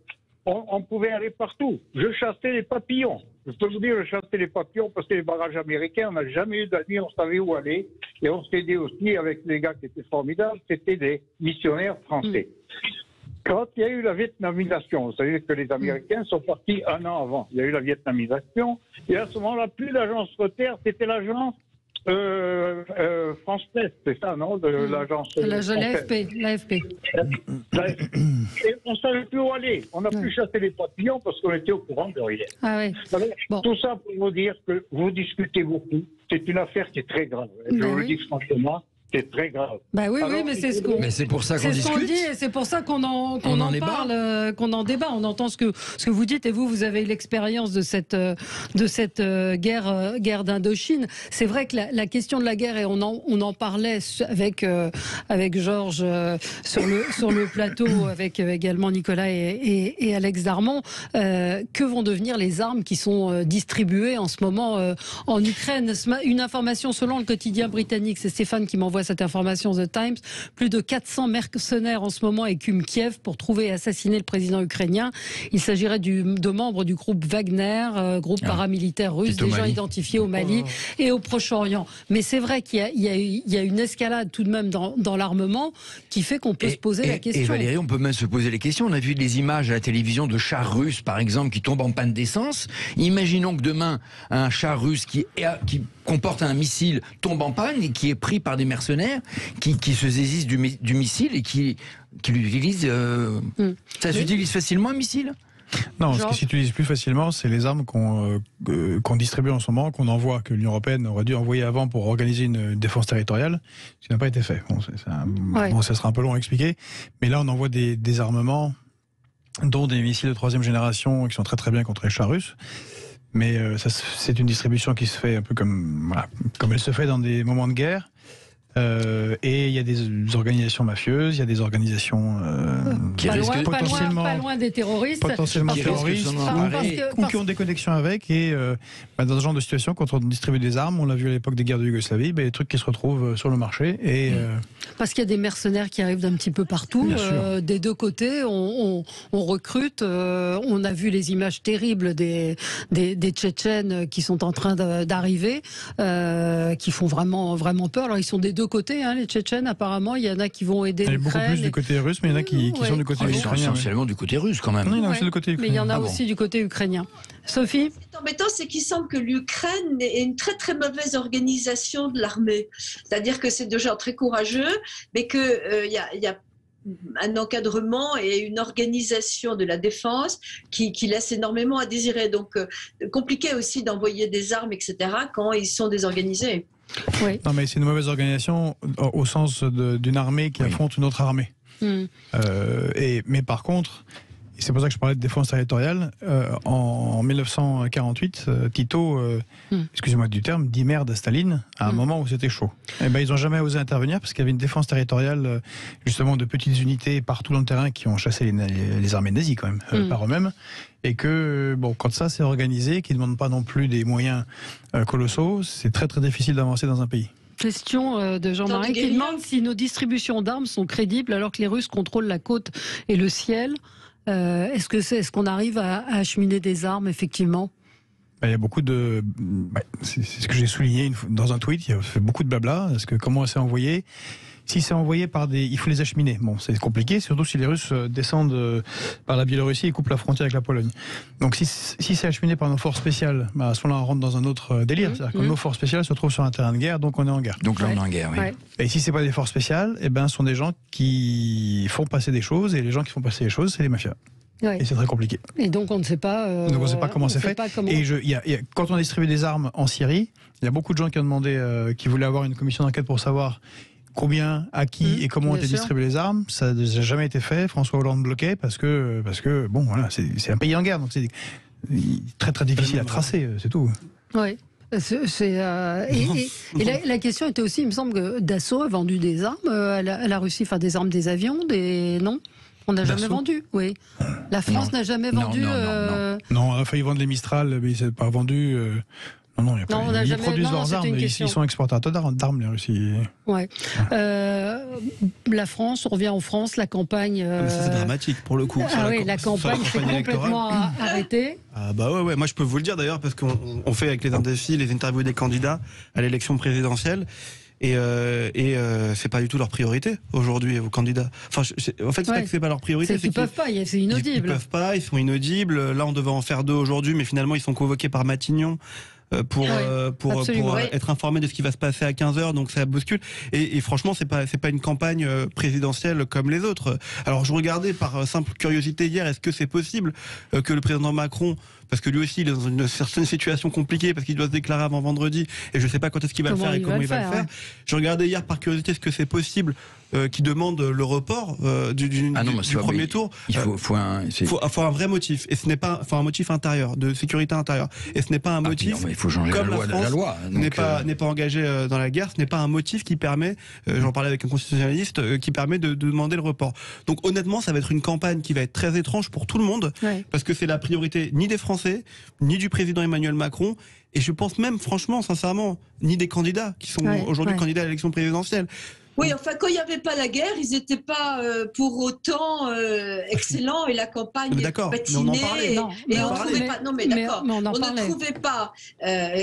Speaker 13: on pouvait aller partout. Je chassais les papillons. Je peux vous dire, je chassais les papillons parce que les barrages américains, on n'a jamais eu d'amis, on savait où aller. Et on s'aidait aussi avec les gars qui étaient formidables, c'était des missionnaires français. Quand il y a eu la vietnamisation, vous savez que les Américains sont partis 1 an avant. Il y a eu la vietnamisation. Et à ce moment-là, plus l'agence Reuters, c'était l'agence France Presse, c'est ça, non, de l'agence
Speaker 2: l'AFP.
Speaker 13: Et on ne savait plus où aller. On n'a plus chassé les papillons parce qu'on était au courant de rien. Tout ça pour vous dire que vous discutez beaucoup. C'est une affaire qui est très grave. Je vous le dis franchement. C'est très grave.
Speaker 2: Oui, mais c'est ce qu'on.
Speaker 8: Mais c'est pour ça qu'on discute.
Speaker 2: C'est ce qu'on dit et c'est pour ça qu'on en parle, qu'on en débat. On entend ce que vous dites et vous avez l'expérience de cette guerre d'Indochine. C'est vrai que la question de la guerre, et on en parlait avec Georges sur le plateau, avec également Nicolas et Alex Darmon. Que vont devenir les armes qui sont distribuées en ce moment en Ukraine? Une information selon le quotidien britannique, c'est Stéphane qui m'envoie envoie cette information The Times. Plus de 400 mercenaires en ce moment écument Kiev pour trouver et assassiner le président ukrainien. Il s'agirait de membres du groupe Wagner, groupe paramilitaire russe, déjà identifié au Mali et au Proche-Orient. Mais c'est vrai qu'il y a une escalade tout de même dans l'armement qui fait qu'on peut se poser la question.
Speaker 8: Et Valérie, on peut même se poser les questions. On a vu des images à la télévision de chars russes, par exemple, qui tombent en panne d'essence. Imaginons que demain, un char russe qui comporte un missile tombe en panne et qui est pris par des mercenaires qui se saisissent du missile et qui l'utilisent. Ça s'utilise facilement un missile ?
Speaker 12: Non, ce qui s'utilise plus facilement, c'est les armes qu'on distribue en ce moment, qu'on envoie, que l'Union européenne aurait dû envoyer avant pour organiser une défense territoriale, ce qui n'a pas été fait. Bon, ça sera un peu long à expliquer, mais là on envoie des armements, dont des missiles de 3e génération qui sont très très bien contre les chars russes. Mais c'est une distribution qui se fait un peu comme elle se fait dans des moments de guerre. Et il y a des organisations mafieuses, il y a des organisations
Speaker 2: pas loin des terroristes,
Speaker 12: potentiellement terroristes, ou qui ont des connexions avec. Et dans ce genre de situation, quand on distribue des armes, on l'a vu à l'époque des guerres de Yougoslavie, des trucs qui se retrouvent sur le marché.
Speaker 2: Parce qu'il y a des mercenaires qui arrivent d'un petit peu partout. Des deux côtés, on recrute. On a vu les images terribles des Tchétchènes qui sont en train d'arriver, qui font vraiment, vraiment peur. Alors ils sont des deux côtés, les Tchétchènes, apparemment. Il y en a qui vont aider l'Ukraine.
Speaker 12: Il y a beaucoup plus du côté russe, mais il y en a qui sont du côté ukrainien.
Speaker 8: Essentiellement du côté russe, quand même.
Speaker 12: Non, il y en a aussi du côté ukrainien.
Speaker 2: Mais il y en a aussi du côté ukrainien. Sophie ?
Speaker 6: Ce qui est embêtant, c'est qu'il semble que l'Ukraine ait une très très mauvaise organisation de l'armée. C'est-à-dire que c'est des gens très courageux, mais qu'il y a un encadrement et une organisation de la défense qui laisse énormément à désirer. Donc, compliqué aussi d'envoyer des armes, etc., quand ils sont désorganisés.
Speaker 2: Oui.
Speaker 12: Non, mais c'est une mauvaise organisation au sens d'une armée qui affronte une autre armée. Mais par contre, et c'est pour ça que je parlais de défense territoriale, en 1948, Tito, excusez-moi du terme, dit merde à Staline à un moment où c'était chaud. Ils n'ont jamais osé intervenir parce qu'il y avait une défense territoriale justement de petites unités partout dans le terrain qui ont chassé les armées nazies quand même, par eux-mêmes. Et que, quand ça s'est organisé, qui ne demande pas non plus des moyens colossaux, c'est très très difficile d'avancer dans un pays.
Speaker 2: Question de Jean-Marie qui demande si nos distributions d'armes sont crédibles alors que les Russes contrôlent la côte et le ciel. Est-ce qu'on arrive à acheminer des armes, effectivement ?
Speaker 12: Il y a beaucoup de... c'est ce que j'ai souligné dans un tweet, il y a fait beaucoup de blabla. Parce que comment c'est envoyé ? Si c'est envoyé par il faut les acheminer. Bon, c'est compliqué, surtout si les Russes descendent par la Biélorussie et coupent la frontière avec la Pologne. Donc si c'est acheminé par nos forces spéciales, à ce moment-là, on rentre dans un autre délire. C'est-à-dire que nos forces spéciales se trouvent sur un terrain de guerre, donc on est en guerre.
Speaker 8: Donc là, on est en guerre, oui.
Speaker 12: Et si c'est pas des forces spéciales, ce sont des gens qui font passer des choses, et les gens qui font passer les choses, c'est les mafias. Et c'est très compliqué.
Speaker 2: Et donc on ne sait pas.
Speaker 12: Donc on ne sait pas comment c'est fait. Et quand on distribue des armes en Syrie, il y a beaucoup de gens qui ont demandé, qui voulaient avoir une commission d'enquête pour savoir combien, à qui et comment ont été distribuées les armes. Ça n'a jamais été fait. François Hollande bloquait parce que bon, voilà, c'est un pays en guerre, donc c'est très très difficile à tracer, c'est tout.
Speaker 2: Oui. Et la question était aussi, il me semble que Dassault a vendu des armes à la Russie, enfin des armes, des avions, non ? On n'a jamais vendu, oui. La France n'a jamais vendu.
Speaker 12: Non, on a failli vendre les Mistral, mais c'est pas vendu. Non, il y a pas. Ils produisent leurs armes, ils sont exportateurs d'armes, les Russes.
Speaker 2: Ouais. La France, on revient en France, la campagne.
Speaker 11: Ça, c'est dramatique pour le coup.
Speaker 2: La campagne s'est complètement arrêtée.
Speaker 11: Ouais. Moi, je peux vous le dire d'ailleurs, parce qu'on fait avec les indécis les interviews des candidats à l'élection présidentielle. Et c'est pas du tout leur priorité aujourd'hui aux candidats. En fait, c'est pas que c'est pas leur priorité.
Speaker 2: C'est qu'ils peuvent pas, c'est inaudible.
Speaker 11: Ils peuvent pas, ils sont inaudibles. Là, on devait en faire 2 aujourd'hui, mais finalement, ils sont convoqués par Matignon pour être informés de ce qui va se passer à 15h, donc ça bouscule. Et franchement, c'est pas une campagne présidentielle comme les autres. Alors, je regardais par simple curiosité hier, est-ce que c'est possible que le président Macron, parce que lui aussi il est dans une certaine situation compliquée parce qu'il doit se déclarer avant vendredi et je sais pas quand est-ce qu'il va le faire et comment il va le faire. Je regardais hier par curiosité est-ce que c'est possible qu'il demande le report du premier tour.
Speaker 8: Il faut
Speaker 11: un vrai motif et ce n'est pas un motif intérieur de sécurité intérieure et ce n'est pas un motif
Speaker 8: il faut changer comme la loi
Speaker 11: n'est pas engagé dans la guerre, ce n'est pas un motif qui permet j'en parlais avec un constitutionnaliste qui permet de demander le report. Donc honnêtement ça va être une campagne qui va être très étrange pour tout le monde parce que c'est la priorité ni des Français Français, ni du président Emmanuel Macron, et je pense même, franchement, sincèrement, ni des candidats qui sont aujourd'hui candidats à l'élection présidentielle.
Speaker 6: Oui, enfin, quand il n'y avait pas la guerre, ils n'étaient pas pour autant excellents et la campagne patinait. On trouvait pas. Non, mais d'accord. On ne trouvait pas,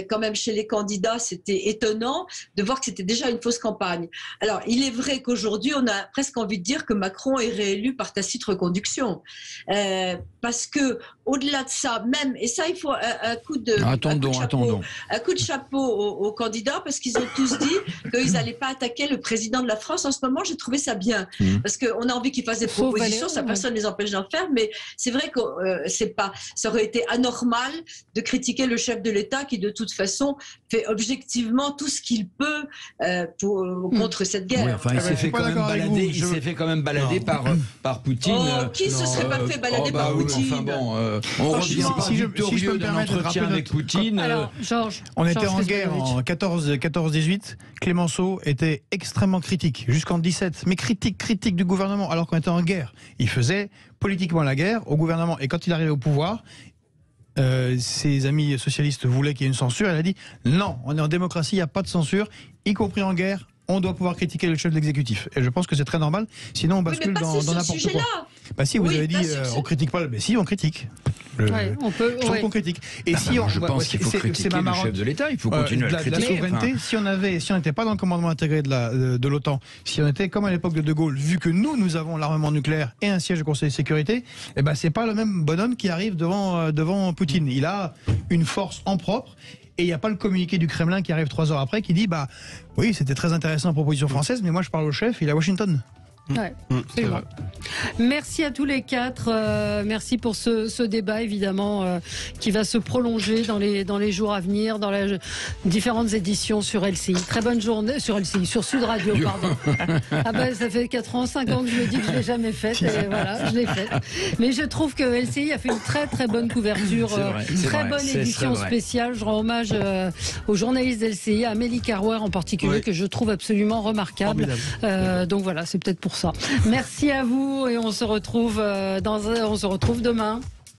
Speaker 6: quand même, chez les candidats, c'était étonnant de voir que c'était déjà une fausse campagne. Alors, il est vrai qu'aujourd'hui, on a presque envie de dire que Macron est réélu par tacite reconduction. Parce que, au-delà de ça, même, et ça, il faut un coup de chapeau aux candidats, parce qu'ils ont tous dit qu'ils n'allaient pas attaquer le président de la France. En ce moment, j'ai trouvé ça bien, parce qu'on a envie qu'ils fassent des propositions, ça personne ne les empêche d'en faire, mais c'est vrai que ça aurait été anormal de critiquer le chef de l'État qui, de toute façon, fait objectivement tout ce qu'il peut contre cette guerre.
Speaker 8: Oui, enfin, il s'est fait quand même balader. Il s'est fait quand même balader par Poutine.
Speaker 6: Qui se serait pas fait balader par Poutine?
Speaker 8: Enfin bon, on revient pas victorieux d'un entretien avec Poutine.
Speaker 2: Alors, Georges,
Speaker 12: on était en guerre en 14-18. Clémenceau était extrêmement critique jusqu'en 17, mais critique du gouvernement alors qu'on était en guerre. Il faisait politiquement la guerre au gouvernement, et quand il arrivait au pouvoir, ses amis socialistes voulaient qu'il y ait une censure. Il a dit non, on est en démocratie, il n'y a pas de censure, y compris en guerre. On doit pouvoir critiquer le chef de l'exécutif. Et je pense que c'est très normal. Sinon, on bascule dans n'importe quoi. Bah si, vous avez dit, on critique pas. Mais si, on critique.
Speaker 2: On peut.
Speaker 12: Je trouve qu'on critique. Et si
Speaker 8: je pense qu'il faut critiquer le chef de l'État. Il faut continuer à le critiquer.
Speaker 12: La souveraineté. Si on n'était pas dans le commandement intégré de l'OTAN, si on était comme à l'époque de De Gaulle, vu que nous avons l'armement nucléaire et un siège au Conseil de sécurité, eh ben c'est pas le même bonhomme qui arrive devant Poutine. Il a une force en propre. Et il n'y a pas le communiqué du Kremlin qui arrive 3 heures après qui dit bah oui, c'était très intéressant la proposition française, mais moi je parle au chef, il est à Washington.
Speaker 2: Ouais, c'est vrai. Merci à tous les quatre. Merci pour ce débat, évidemment, qui va se prolonger dans les jours à venir, dans les différentes éditions sur LCI. Très bonne journée sur LCI, sur Sud Radio, pardon. Ah ben, ça fait 4 ans, 5 ans que je me dis que je l'ai jamais faite. Et voilà, je l'ai faite. Mais je trouve que LCI a fait une très très bonne couverture, bonne édition spéciale. Je rends hommage aux journalistes d'LCI, à Amélie Carrouer en particulier, que je trouve absolument remarquable. Donc voilà, c'est peut-être pour ça. Merci à vous et on se retrouve demain.